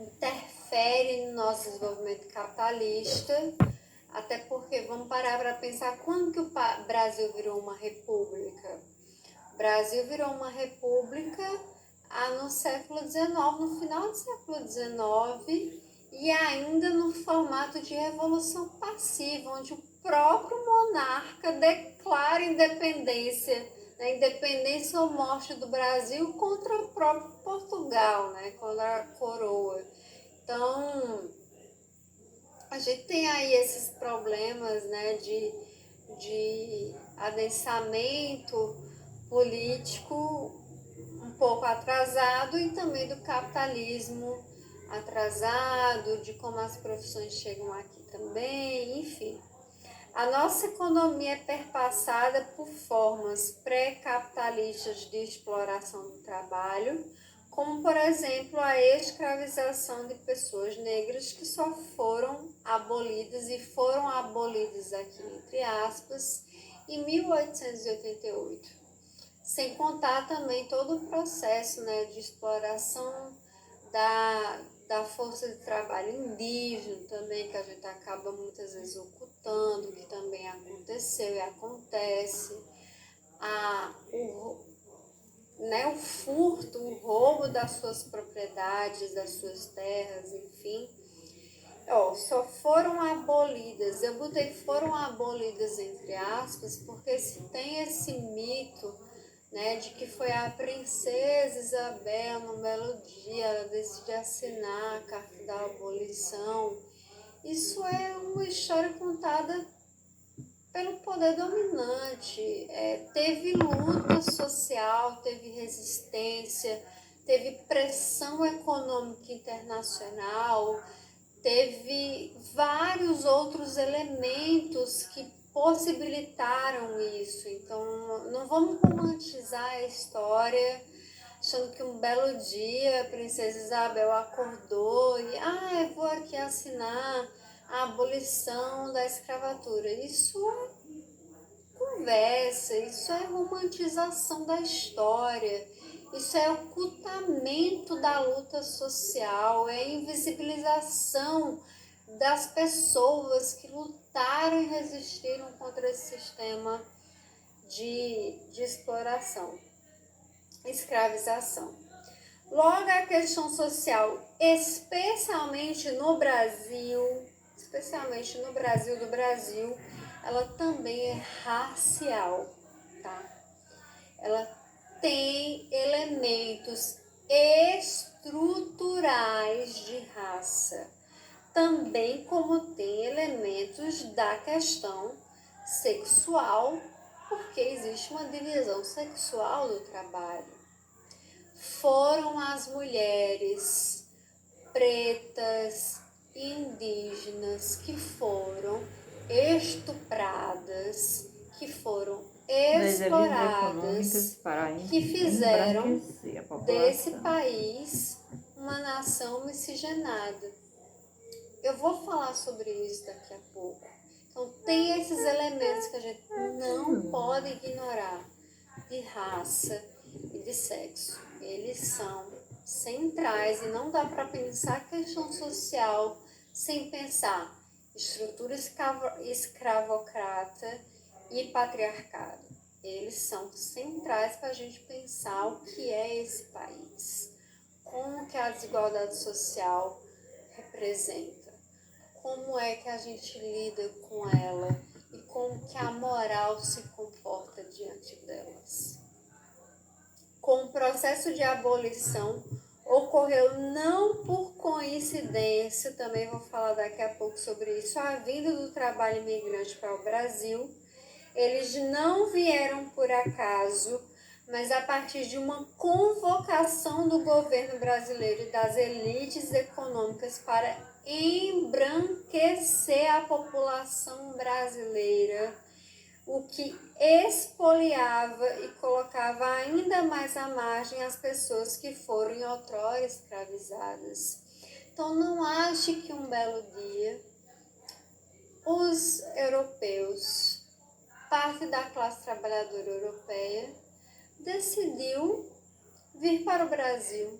A: interfere no nosso desenvolvimento capitalista. Até porque, vamos parar para pensar, quando que o Brasil virou uma república? O Brasil virou uma república no século XIX, no final do século XIX, e ainda no formato de revolução passiva, onde o próprio monarca declara independência, né, independência ou morte do Brasil contra o próprio Portugal, né, contra a coroa. Então, a gente tem aí esses problemas, né, de adensamento político um pouco atrasado, e também do capitalismo atrasado, de como as profissões chegam aqui também, enfim. A nossa economia é perpassada por formas pré-capitalistas de exploração do trabalho, como, por exemplo, a escravização de pessoas negras, que só foram abolidas, e foram abolidas aqui, entre aspas, em 1888. Sem contar também todo o processo, né, de exploração da força de trabalho indígena também, que a gente acaba muitas vezes ocultando, que também aconteceu e acontece. O furto, o roubo das suas propriedades, das suas terras, enfim. Só foram abolidas, eu botei foram abolidas entre aspas, porque se tem esse mito, né, de que foi a princesa Isabel, num belo dia, ela decide assinar a Carta da Abolição. Isso é uma história contada pelo poder dominante. Teve luta social, teve resistência, teve pressão econômica internacional, teve vários outros elementos que possibilitaram isso. Então, não vamos romantizar a história achando que um belo dia a princesa Isabel acordou e eu vou aqui assinar a abolição da escravatura. Isso é conversa, isso é romantização da história, isso é ocultamento da luta social, é invisibilização das pessoas que lutaram e resistiram contra esse sistema de exploração, escravização. Logo, a questão social, especialmente no Brasil do Brasil, ela também é racial, tá? Ela tem elementos estruturais de raça, também como tem elementos da questão sexual, porque existe uma divisão sexual do trabalho. Foram as mulheres pretas, indígenas, que foram estupradas, que foram
B: das elites
A: exploradas,
B: econômicas para
A: que fizeram
B: embranquecer a população
A: desse país uma nação miscigenada. Eu vou falar sobre isso daqui a pouco. Então, tem esses elementos que a gente não pode ignorar, de raça e de sexo. Eles são centrais e não dá para pensar a questão social sem pensar estrutura escravocrata e patriarcado. Eles são centrais para a gente pensar o que é esse país, como que a desigualdade social representa, como é que a gente lida com ela e como que a moral se comporta diante delas. Com o processo de abolição, ocorreu não por coincidência, também vou falar daqui a pouco sobre isso, a vinda do trabalho imigrante para o Brasil. Eles não vieram por acaso, mas a partir de uma convocação do governo brasileiro e das elites econômicas para embranquecer a população brasileira, o que expoliava e colocava ainda mais à margem as pessoas que foram em outrora escravizadas. Então não ache que um belo dia os europeus, parte da classe trabalhadora europeia, decidiu vir para o Brasil.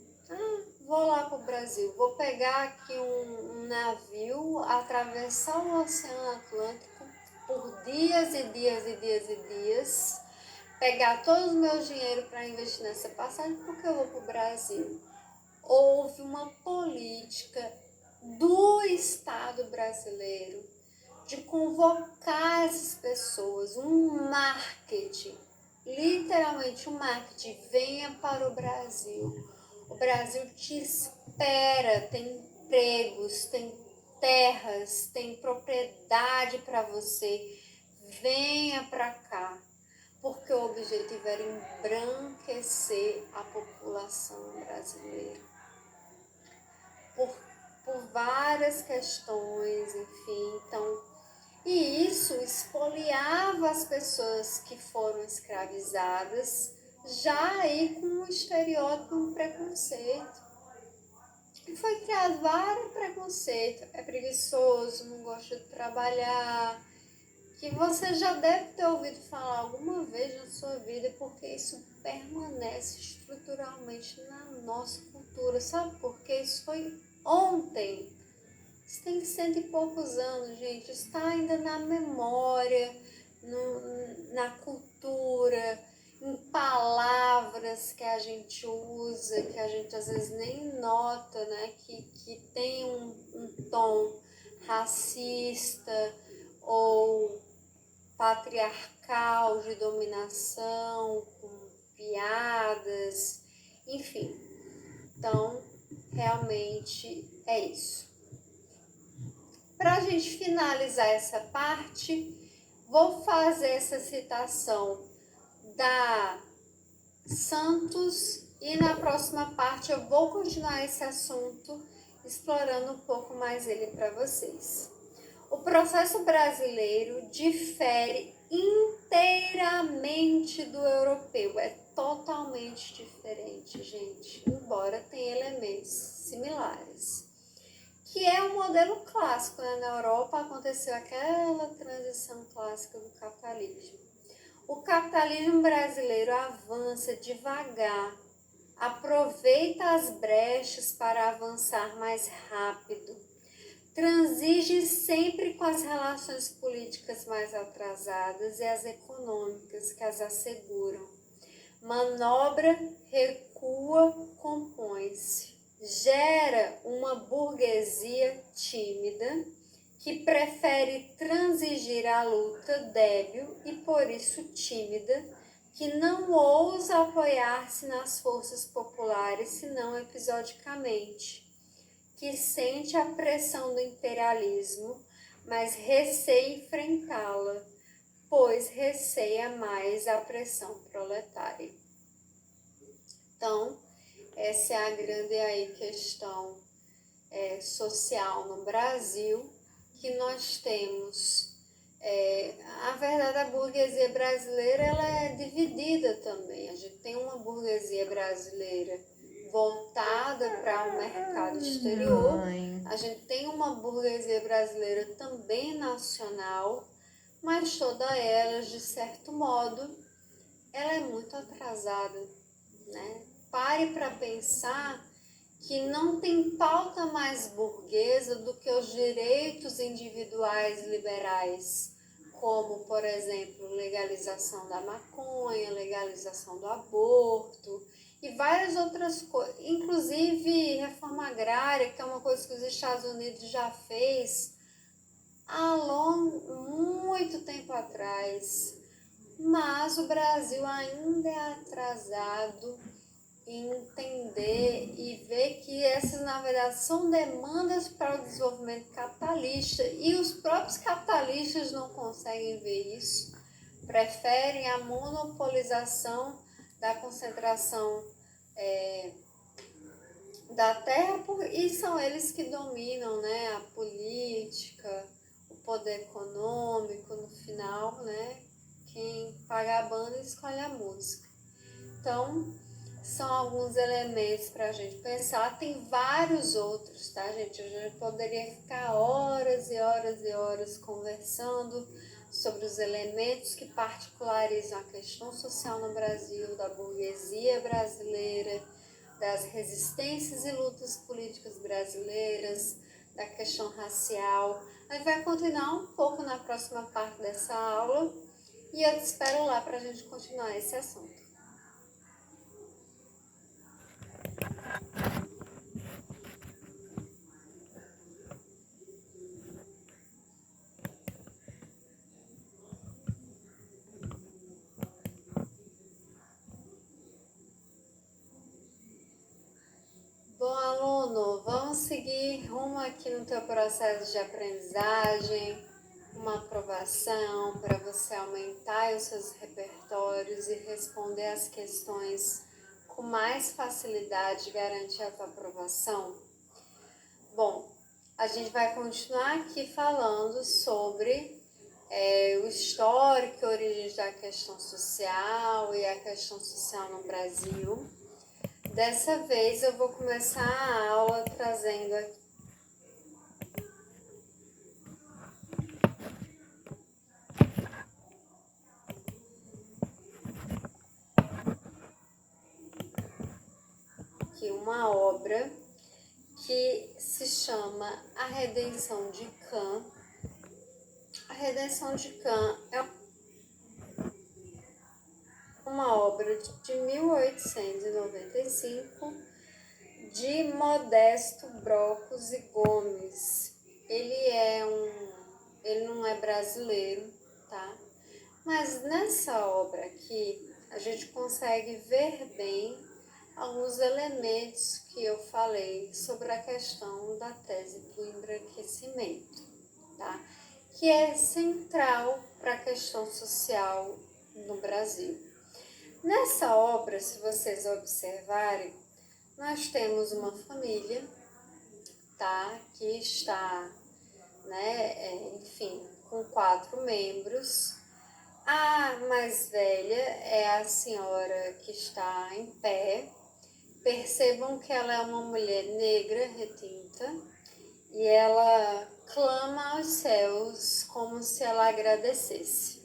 A: Vou lá para o Brasil, vou pegar aqui um navio, atravessar o Oceano Atlântico por dias e dias e dias e dias, pegar todo o meu dinheiro para investir nessa passagem porque eu vou para o Brasil. Houve uma política do Estado brasileiro de convocar essas pessoas, um marketing, literalmente um marketing, venha para o Brasil. O Brasil te espera, tem empregos, tem terras, tem propriedade para você, venha para cá, porque o objetivo era embranquecer a população brasileira. Por várias questões, enfim, então, e isso expoliava as pessoas que foram escravizadas, já aí com um estereótipo, um preconceito. E foi criado vários preconceitos, é preguiçoso, não gosta de trabalhar, que você já deve ter ouvido falar alguma vez na sua vida, porque isso permanece estruturalmente na nossa cultura. Sabe por quê? Isso foi ontem. Isso tem 100 e poucos anos, gente. Isso está ainda na memória, na cultura, em palavras que a gente usa, que a gente às vezes nem nota, né? Que tem um tom racista ou patriarcal de dominação, com piadas, enfim. Então, realmente é isso. Para a gente finalizar essa parte, vou fazer essa citação da Santos e na próxima parte eu vou continuar esse assunto, explorando um pouco mais ele para vocês. O processo brasileiro difere inteiramente do europeu, é totalmente diferente, gente, embora tenha elementos similares. Que é um modelo clássico, né? Na Europa aconteceu aquela transição clássica do capitalismo. O capitalismo brasileiro avança devagar, aproveita as brechas para avançar mais rápido, transige sempre com as relações políticas mais atrasadas e as econômicas que as asseguram. Manobra, recua, compõe-se. Gera uma burguesia tímida que prefere transigir a luta débil e por isso tímida, que não ousa apoiar-se nas forças populares senão episodicamente, que sente a pressão do imperialismo, mas receia enfrentá-la, pois receia mais a pressão proletária. Então, essa é a grande aí questão social no Brasil, que nós temos A verdade, a burguesia brasileira ela é dividida também. A gente tem uma burguesia brasileira voltada para o mercado exterior. A gente tem uma burguesia brasileira também nacional, mas toda ela, de certo modo, ela é muito atrasada, né? Pare para pensar que não tem pauta mais burguesa do que os direitos individuais liberais, como, por exemplo, legalização da maconha, legalização do aborto e várias outras coisas, inclusive reforma agrária, que é uma coisa que os Estados Unidos já fez há muito tempo atrás, mas o Brasil ainda é atrasado em entender e ver que essas, na verdade, são demandas para o desenvolvimento capitalista e os próprios capitalistas não conseguem ver isso, preferem a monopolização da concentração da terra e são eles que dominam, né, a política, o poder econômico, no final, né, quem paga a banda escolhe a música. Então, são alguns elementos para a gente pensar. Tem vários outros, tá, gente? A gente poderia ficar horas e horas e horas conversando sobre os elementos que particularizam a questão social no Brasil, da burguesia brasileira, das resistências e lutas políticas brasileiras, da questão racial. A gente vai continuar um pouco na próxima parte dessa aula e eu te espero lá para a gente continuar esse assunto. Bom, aluno, vamos seguir rumo aqui no teu processo de aprendizagem, uma aprovação para você aumentar os seus repertórios e responder as questões com mais facilidade e garantir a tua aprovação. Bom, a gente vai continuar aqui falando sobre o histórico e origens da questão social e a questão social no Brasil. Dessa vez eu vou começar a aula trazendo aqui uma obra que se chama A Redenção de Cã. A Redenção de Cã é uma obra de 1895 de Modesto Brocos e Gomes. Ele não é brasileiro, tá? Mas nessa obra aqui a gente consegue ver bem alguns elementos que eu falei sobre a questão da tese do embranquecimento, tá? Que é central para a questão social no Brasil. Nessa obra, se vocês observarem, nós temos uma família, tá? Que está, né, enfim, com 4 membros. A mais velha é a senhora que está em pé. Percebam que ela é uma mulher negra, retinta, e ela clama aos céus como se ela agradecesse.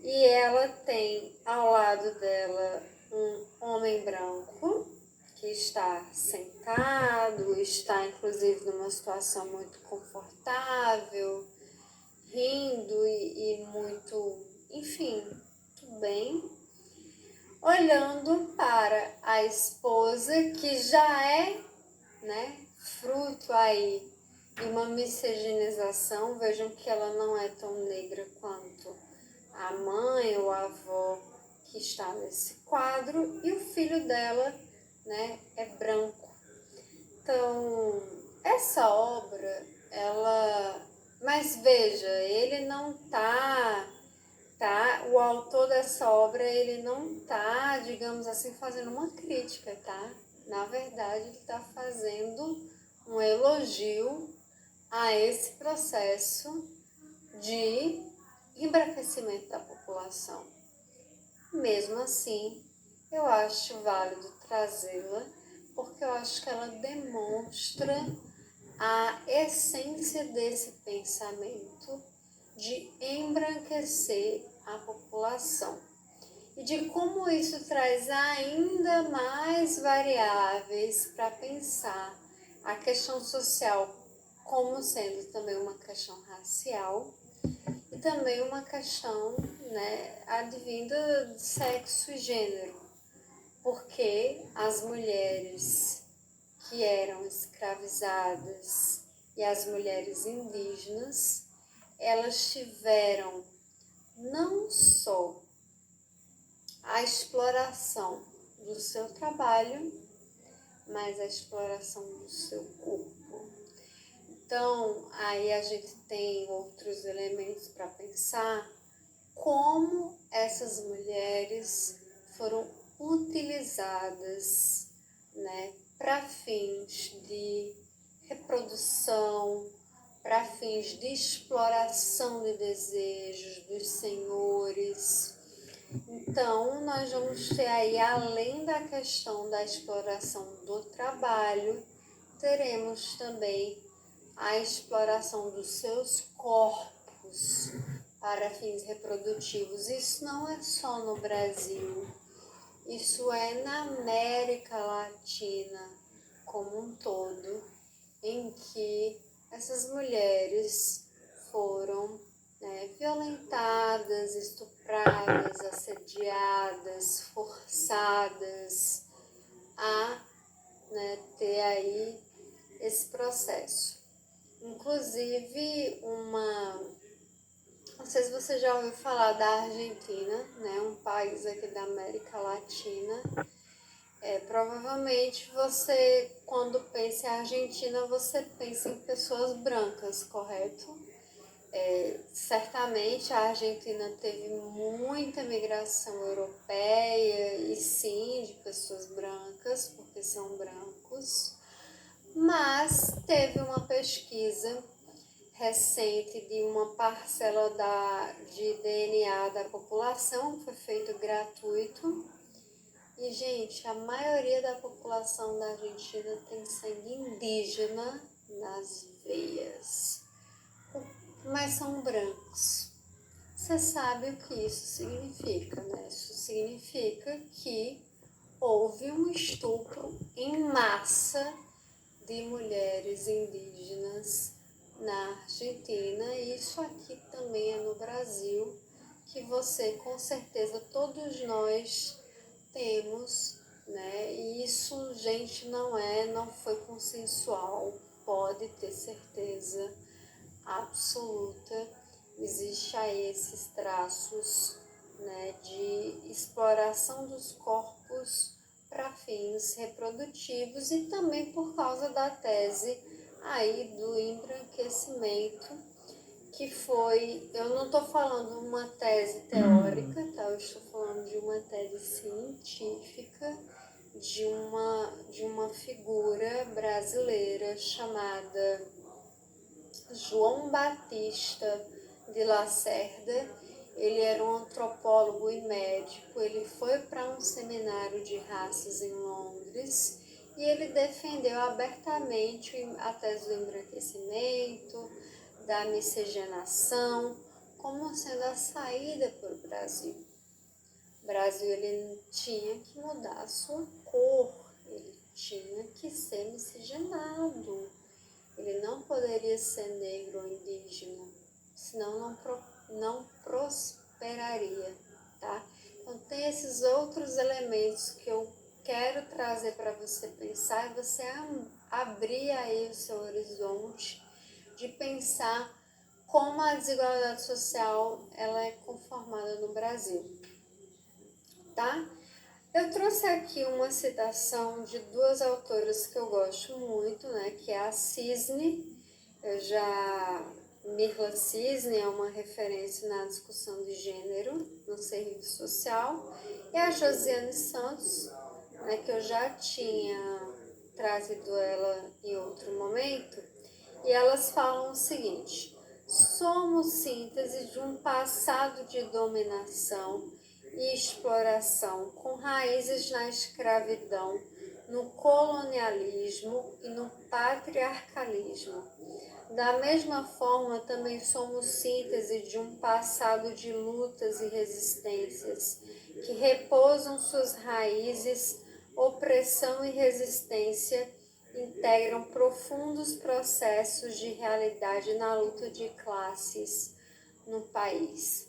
A: E ela tem ao lado dela um homem branco que está sentado, está inclusive numa situação muito confortável, rindo e muito, enfim, muito bem, olhando para a esposa que já é, né, fruto aí de uma miscigenação. Vejam que ela não é tão negra quanto a mãe ou a avó que está nesse quadro, e o filho dela, né, é branco. Então, essa obra, mas veja, ele não o autor dessa obra, ele não tá, digamos assim, fazendo uma crítica, tá? Na verdade, ele está fazendo um elogio a esse processo de embranquecimento da população. Mesmo assim, eu acho válido trazê-la, porque eu acho que ela demonstra a essência desse pensamento de embranquecer a população e de como isso traz ainda mais variáveis para pensar a questão social como sendo também uma questão racial e também uma questão, né, advinda de sexo e gênero, porque as mulheres que eram escravizadas e as mulheres indígenas, elas tiveram não só a exploração do seu trabalho, mas a exploração do seu corpo. Então, aí a gente tem outros elementos para pensar como essas mulheres foram utilizadas, né, para fins de reprodução, para fins de exploração de desejos dos senhores. Então, nós vamos ter aí, além da questão da exploração do trabalho, teremos também a exploração dos seus corpos para fins reprodutivos. Isso não é só no Brasil, isso é na América Latina como um todo, em que essas mulheres foram, né, violentadas, estupradas, assediadas, forçadas a, né, ter aí esse processo. Inclusive, não sei se você já ouviu falar da Argentina, né, um país aqui da América Latina. Provavelmente você, quando pensa em Argentina, você pensa em pessoas brancas, correto? Certamente a Argentina teve muita migração europeia e sim de pessoas brancas, porque são brancos, mas teve uma pesquisa recente de uma parcela de DNA da população, que foi feito gratuito. E, gente, a maioria da população da Argentina tem sangue indígena nas veias, mas são brancos. Você sabe o que isso significa, né? Isso significa que houve um estupro em massa de mulheres indígenas na Argentina, e isso aqui também é no Brasil, que você, com certeza, todos nós temos, né? E isso, gente, não foi consensual, pode ter certeza absoluta. Existe aí esses traços, né, de exploração dos corpos para fins reprodutivos e também por causa da tese aí do embranquecimento, que foi, eu não estou falando uma tese teórica, tá? Eu estou falando de uma tese científica de uma figura brasileira chamada João Batista de Lacerda. Ele era um antropólogo e médico, ele foi para um seminário de raças em Londres e ele defendeu abertamente a tese do embranquecimento, da miscigenação, como sendo a saída para o Brasil. O Brasil, ele tinha que mudar a sua cor, ele tinha que ser miscigenado. Ele não poderia ser negro ou indígena, senão não prosperaria, tá? Então tem esses outros elementos que eu quero trazer para você pensar e você abrir aí o seu horizonte de pensar como a desigualdade social ela é conformada no Brasil, tá? Eu trouxe aqui uma citação de duas autoras que eu gosto muito, né, que é a Cisne. Mirla Cisne é uma referência na discussão de gênero no serviço social, e a Josiane Santos, né, que eu já tinha trazido ela em outro momento, e elas falam o seguinte: somos síntese de um passado de dominação e exploração com raízes na escravidão, no colonialismo e no patriarcalismo. Da mesma forma, também somos síntese de um passado de lutas e resistências que repousam suas raízes, opressão e resistência, integram profundos processos de realidade na luta de classes no país.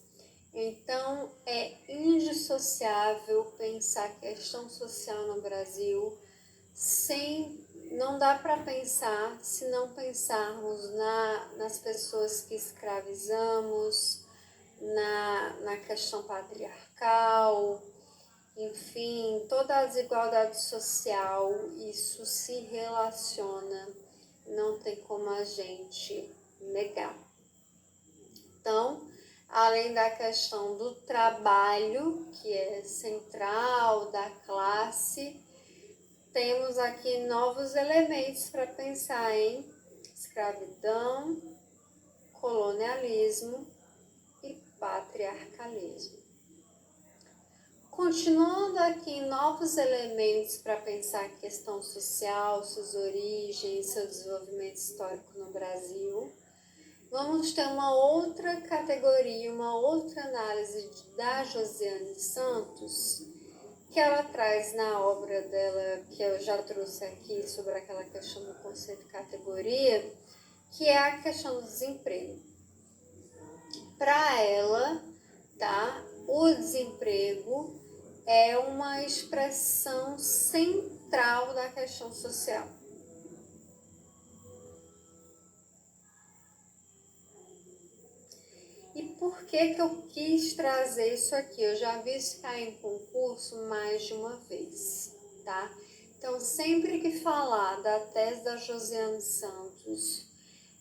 A: Então, é indissociável pensar a questão social no Brasil não dá para pensar se não pensarmos nas pessoas que escravizamos, na questão patriarcal, enfim, toda a desigualdade social, isso se relaciona, não tem como a gente negar. Então, além da questão do trabalho, que é central, da classe, temos aqui novos elementos para pensar em escravidão, colonialismo e patriarcalismo. Continuando aqui novos elementos para pensar a questão social, suas origens, seu desenvolvimento histórico no Brasil, vamos ter uma outra categoria, uma outra análise da Josiane Santos, que ela traz na obra dela, que eu já trouxe aqui sobre aquela questão do conceito de categoria, que é a questão do desemprego. Para ela, tá, o desemprego é uma expressão central da questão social. E por que eu quis trazer isso aqui? Eu já vi isso cair em concurso mais de uma vez, tá? Então, sempre que falar da tese da Josiane Santos,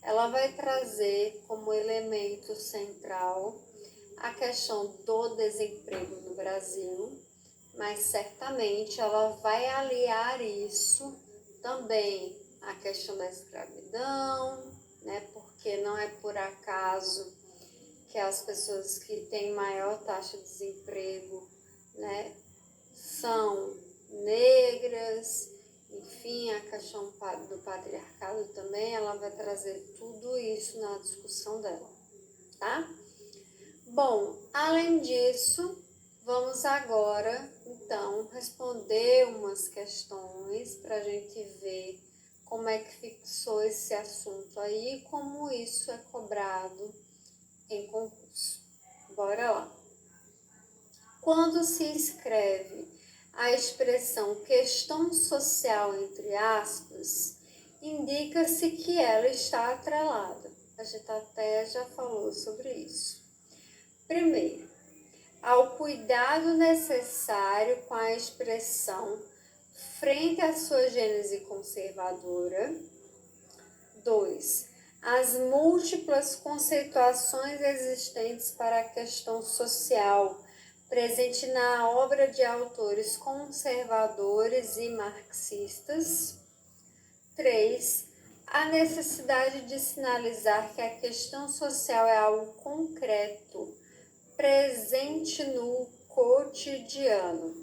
A: ela vai trazer como elemento central a questão do desemprego no Brasil, mas certamente ela vai aliar isso também à questão da escravidão, né? Porque não é por acaso que as pessoas que têm maior taxa de desemprego, né, são negras, enfim, a questão do patriarcado também, ela vai trazer tudo isso na discussão dela, tá? Bom, além disso, vamos agora, então, responder umas questões para a gente ver como é que fixou esse assunto aí e como isso é cobrado em concurso. Bora lá. Quando se escreve a expressão questão social, entre aspas, indica-se que ela está atrelada. A gente até já falou sobre isso. Primeiro, ao cuidado necessário com a expressão frente à sua gênese conservadora. 2. As múltiplas conceituações existentes para a questão social, presente na obra de autores conservadores e marxistas. 3. A necessidade de sinalizar que a questão social é algo concreto, presente no cotidiano.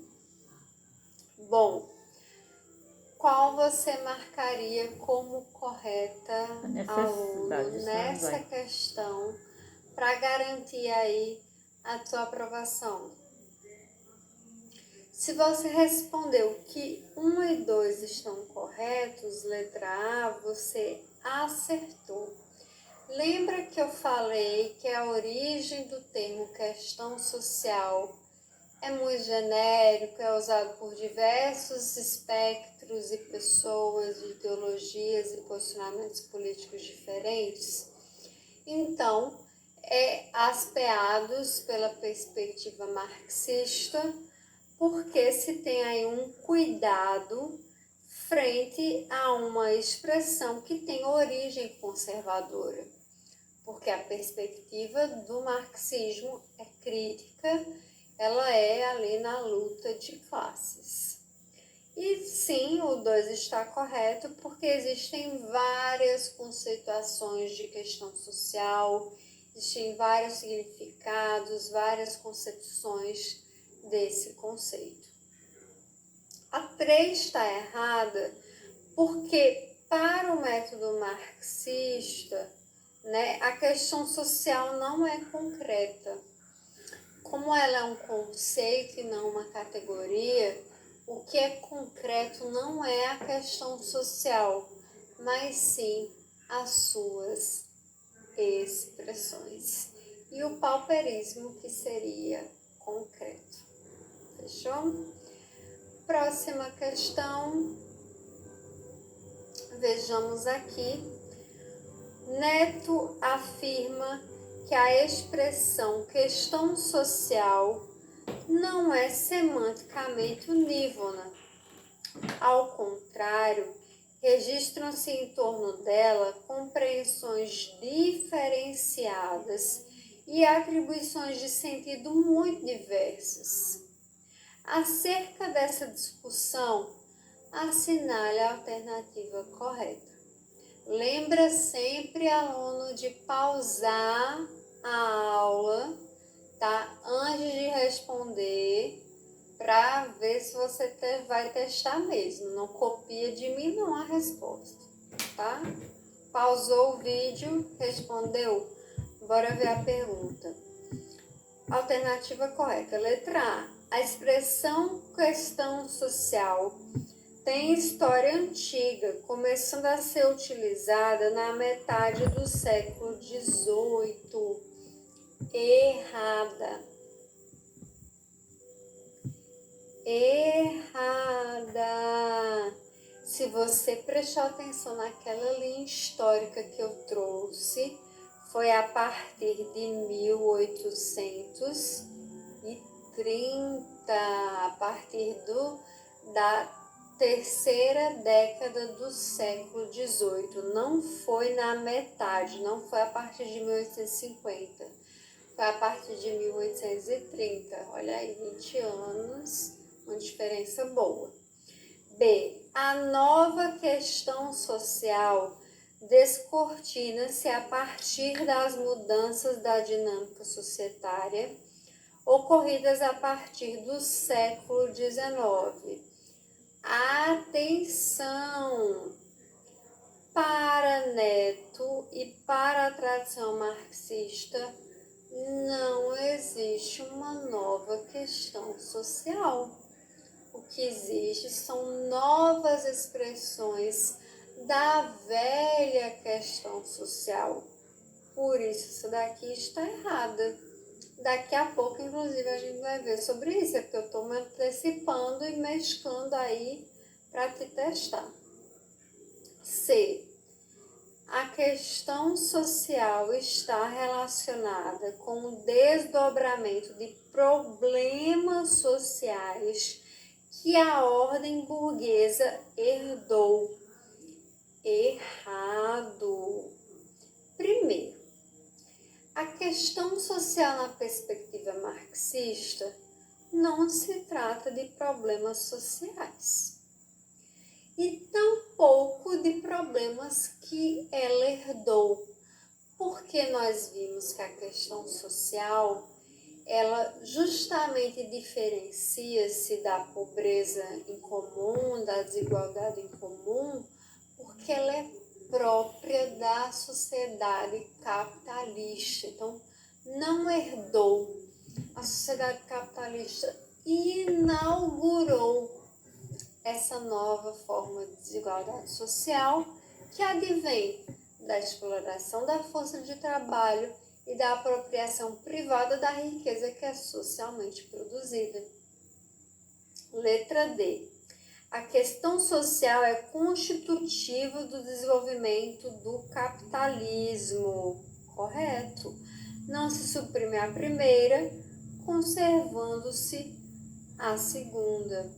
A: Bom, qual você marcaria como correta, aluno, nessa questão para garantir aí a tua aprovação? Se você respondeu que 1 e 2 estão corretos, letra A, você acertou. Lembra que eu falei que a origem do termo questão social é muito genérico, é usado por diversos espectros e pessoas, de ideologias e posicionamentos políticos diferentes? Então, é aspeados pela perspectiva marxista, porque se tem aí um cuidado frente a uma expressão que tem origem conservadora, porque a perspectiva do marxismo é crítica, ela é ali na luta de classes. E sim, o 2 está correto, porque existem várias conceituações de questão social, existem vários significados, várias concepções desse conceito. A 3 está errada, porque para o método marxista, né, a questão social não é concreta. Como ela é um conceito e não uma categoria, o que é concreto não é a questão social, mas sim as suas expressões. E o pauperismo que seria concreto. Fechou? Próxima questão. Vejamos aqui. Neto afirma que a expressão questão social não é semanticamente unívona. Ao contrário, registram-se em torno dela compreensões diferenciadas e atribuições de sentido muito diversas. Acerca dessa discussão, assinale a alternativa correta. Lembra sempre, aluno, de pausar a aula, tá? Antes de responder, para ver se você vai testar mesmo. Não copia de mim não a resposta, tá? Pausou o vídeo, respondeu? Bora ver a pergunta. Alternativa correta. Letra A. A expressão questão social tem história antiga, começando a ser utilizada na metade do século XVIII. Errada. Errada. Se você prestou atenção naquela linha histórica que eu trouxe, foi a partir de 1830, a partir da terceira década do século XVIII. Não foi na metade, não foi a partir de 1850, foi a partir de 1830. Olha aí, 20 anos, uma diferença boa. B. A nova questão social descortina-se a partir das mudanças da dinâmica societária ocorridas a partir do século XIX. Atenção! Para Neto e para a tradição marxista, não existe uma nova questão social. O que existe são novas expressões da velha questão social. Por isso, isso daqui está errada. Daqui a pouco, inclusive, a gente vai ver sobre isso, é porque eu estou me antecipando e mesclando aí para te testar. C. A questão social está relacionada com o desdobramento de problemas sociais que a ordem burguesa herdou. Errado. Primeiro, a questão social na perspectiva marxista não se trata de problemas sociais e tampouco de problemas que ela herdou, porque nós vimos que a questão social, ela justamente diferencia-se da pobreza em comum, da desigualdade em comum, porque ela é própria da sociedade capitalista. Então, não herdou. A sociedade capitalista inaugurou essa nova forma de desigualdade social que advém da exploração da força de trabalho e da apropriação privada da riqueza que é socialmente produzida. Letra D. A questão social é constitutiva do desenvolvimento do capitalismo. Correto. Não se suprime a primeira, conservando-se a segunda.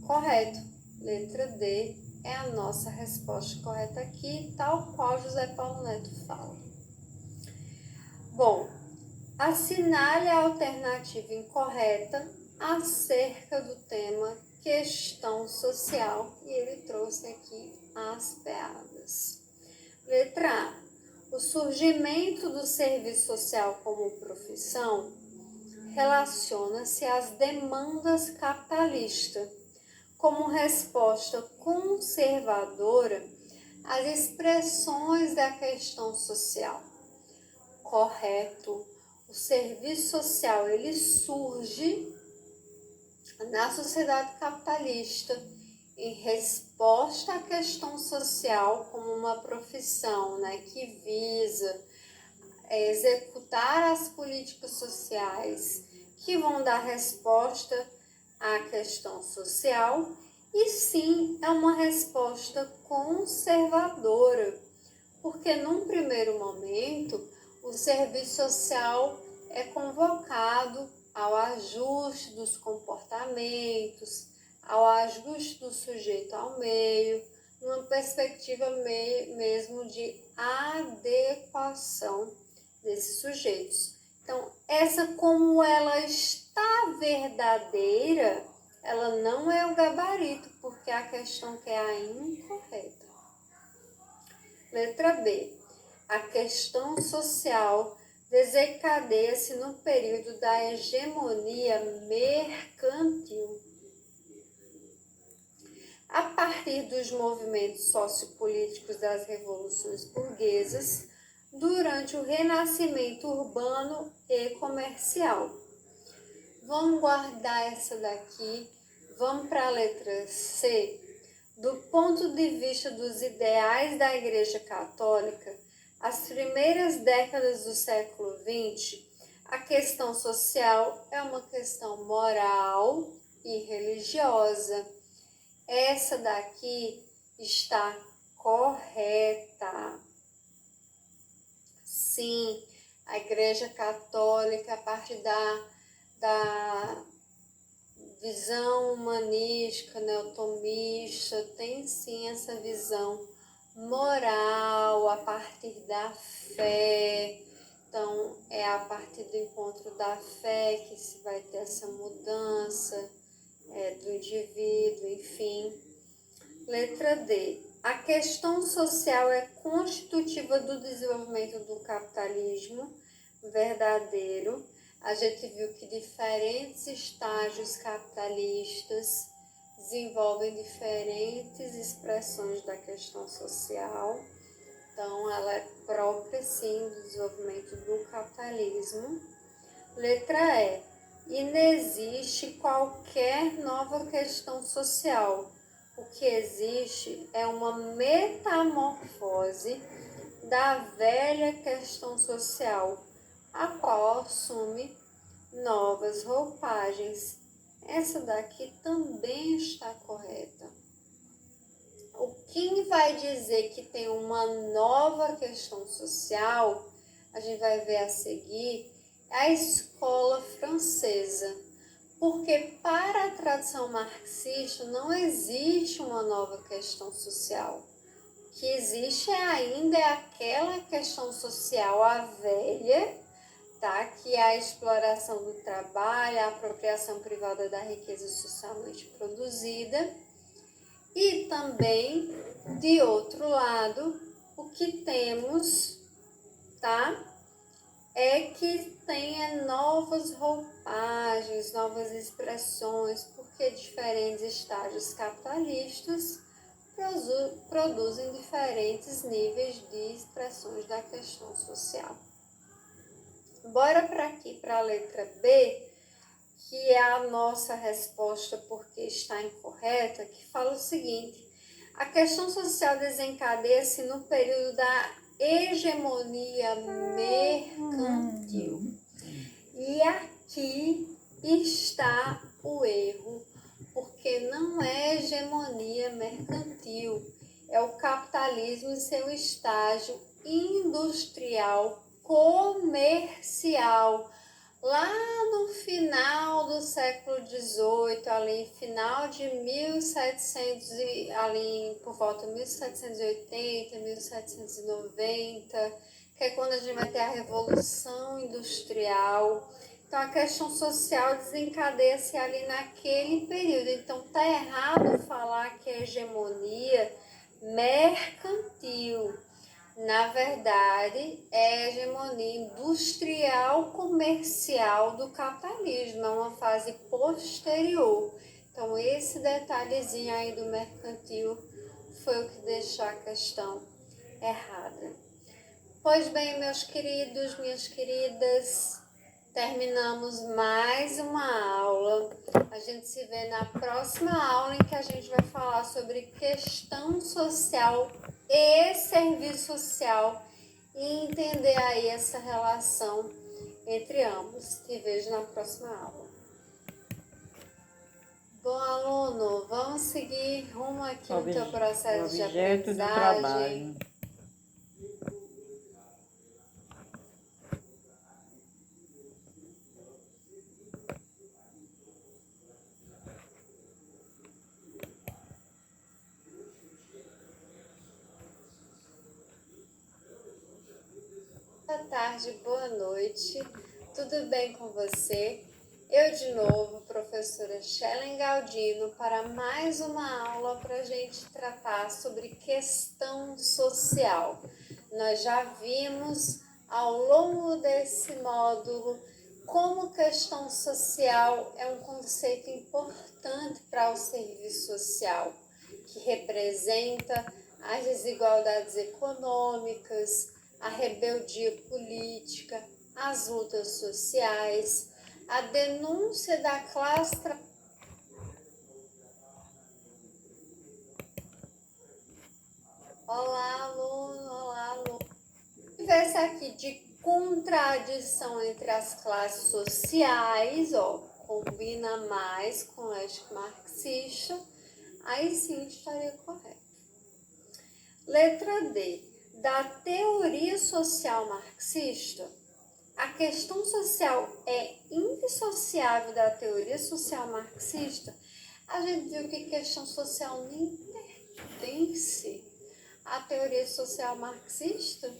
A: Correto. Letra D é a nossa resposta correta aqui, tal qual José Paulo Neto fala. Bom, assinale a alternativa incorreta acerca do tema questão social, e ele trouxe aqui as peadas. Letra A. O surgimento do serviço social como profissão relaciona-se às demandas capitalistas, como resposta conservadora às expressões da questão social. Correto. O serviço social ele surge na sociedade capitalista em resposta à questão social como uma profissão, que visa executar as políticas sociais que vão dar resposta à questão social, e sim é uma resposta conservadora, porque num primeiro momento o serviço social é convocado ao ajuste dos comportamentos, ao ajuste do sujeito ao meio, numa perspectiva mesmo de adequação desses sujeitos. Então, essa como ela está verdadeira, ela não é o gabarito, porque a questão que é a incorreta. Letra B. A questão social desencadeia-se no período da hegemonia mercantil. A partir dos movimentos sociopolíticos das revoluções burguesas, durante o renascimento urbano e comercial. Vamos guardar essa daqui, vamos para a letra C. Do ponto de vista dos ideais da Igreja Católica, as primeiras décadas do século XX, a questão social é uma questão moral e religiosa. Essa daqui está correta. Sim, a Igreja Católica, a partir da visão humanística, neotomista, tem sim essa visão moral a partir da fé. Então, é a partir do encontro da fé que se vai ter essa mudança do indivíduo, enfim. Letra D. A questão social é constitutiva do desenvolvimento do capitalismo verdadeiro. A gente viu que diferentes estágios capitalistas desenvolvem diferentes expressões da questão social. Então, ela é própria, sim, do desenvolvimento do capitalismo. Letra E. Inexiste qualquer nova questão social. O que existe é uma metamorfose da velha questão social, a qual assume novas roupagens. Essa daqui também está correta. Quem vai dizer que tem uma nova questão social, a gente vai ver a seguir, é a escola francesa. Porque para a tradição marxista não existe uma nova questão social. O que existe ainda é aquela questão social, a velha, que é a exploração do trabalho, a apropriação privada da riqueza socialmente produzida. E também, de outro lado, o que temos, é que tenha novas roupagens, novas expressões, porque diferentes estágios capitalistas produzem diferentes níveis de expressões da questão social. Bora para aqui, para a letra B, que é a nossa resposta porque está incorreta, que fala o seguinte: a questão social desencadeia-se no período da hegemonia mercantil. E aqui está o erro, porque não é hegemonia mercantil, é o capitalismo em seu estágio industrial comercial. Lá no final do século XVIII, ali final de 1700, ali por volta de 1780, 1790, que é quando a gente vai ter a Revolução Industrial, Então, a questão social desencadeia-se ali naquele período. Então, tá errado falar que é hegemonia mercantil. Na verdade, é a hegemonia industrial comercial do capitalismo, é uma fase posterior. Então, esse detalhezinho aí do mercantil foi o que deixou a questão errada. Pois bem, meus queridos, minhas queridas, terminamos mais uma aula. A gente se vê na próxima aula em que a gente vai falar sobre questão social e serviço social e entender aí essa relação entre ambos. Te vejo na próxima aula. Bom, aluno, vamos seguir rumo aqui no teu processo de
B: objeto do
A: aprendizagem.
B: trabalho.
A: Boa tarde, boa noite, tudo bem com você? Eu de novo, professora Shellen Galdino, para mais uma aula para a gente tratar sobre questão social. Nós já vimos ao longo desse módulo como questão social é um conceito importante para o serviço social, que representa as desigualdades econômicas, a rebeldia política, as lutas sociais, a denúncia da classe Olá, aluno, olá, aluno. Tivesse aqui de contradição entre as classes sociais, ó, combina mais com o lógico marxista, aí sim estaria correto. Letra D. Da teoria social marxista, a questão social é indissociável da teoria social marxista. A gente viu que questão social nem pertence à teoria social marxista.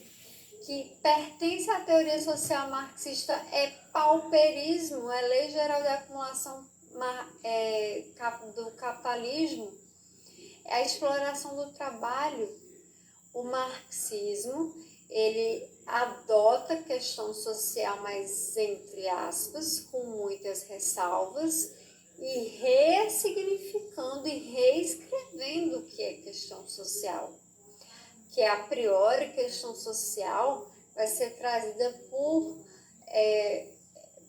A: Que pertence à teoria social marxista é pauperismo, é lei geral de acumulação do capitalismo, é a exploração do trabalho. O marxismo, ele adota a questão social, mas entre aspas, com muitas ressalvas, e ressignificando e reescrevendo o que é questão social. Que a priori questão social vai ser trazida por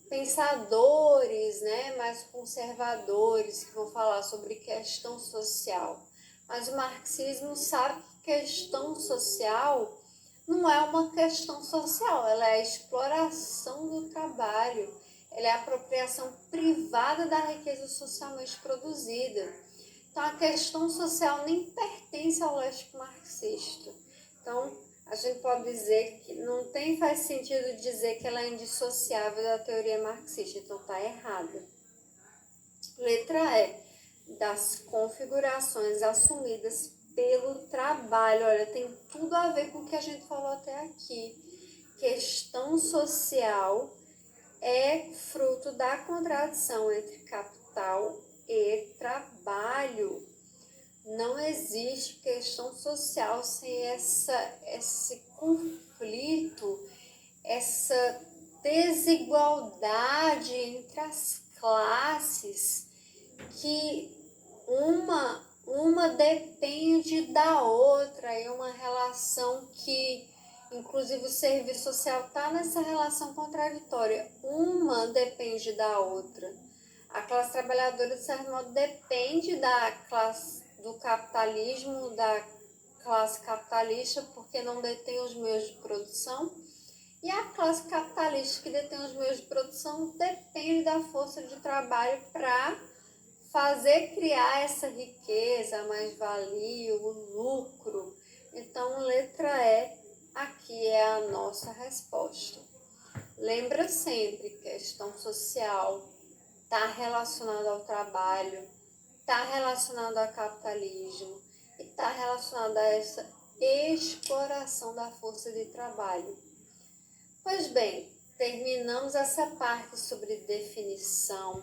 A: pensadores, né, mais conservadores, que vão falar sobre questão social. Mas o marxismo sabe que questão social não é uma questão social, ela é a exploração do trabalho, ela é a apropriação privada da riqueza socialmente produzida. Então, a questão social nem pertence ao lógico marxista. Então, a gente pode dizer que não faz sentido dizer que ela é indissociável da teoria marxista, então está errada. Letra E, das configurações assumidas pelo trabalho. Olha, tem tudo a ver com o que a gente falou até aqui. Questão social é fruto da contradição entre capital e trabalho. Não existe questão social sem esse conflito, essa desigualdade entre as classes, que uma depende da outra, é uma relação que, inclusive, o serviço social está nessa relação contraditória. Uma depende da outra. A classe trabalhadora, de certo modo, depende da classe do capitalismo, da classe capitalista, porque não detém os meios de produção. E a classe capitalista que detém os meios de produção depende da força de trabalho para fazer criar essa riqueza, a mais-valia, o lucro. Então, letra E aqui é a nossa resposta. Lembra sempre, questão social está relacionada ao trabalho, está relacionado ao capitalismo e está relacionado a essa exploração da força de trabalho. Pois bem, terminamos essa parte sobre definição.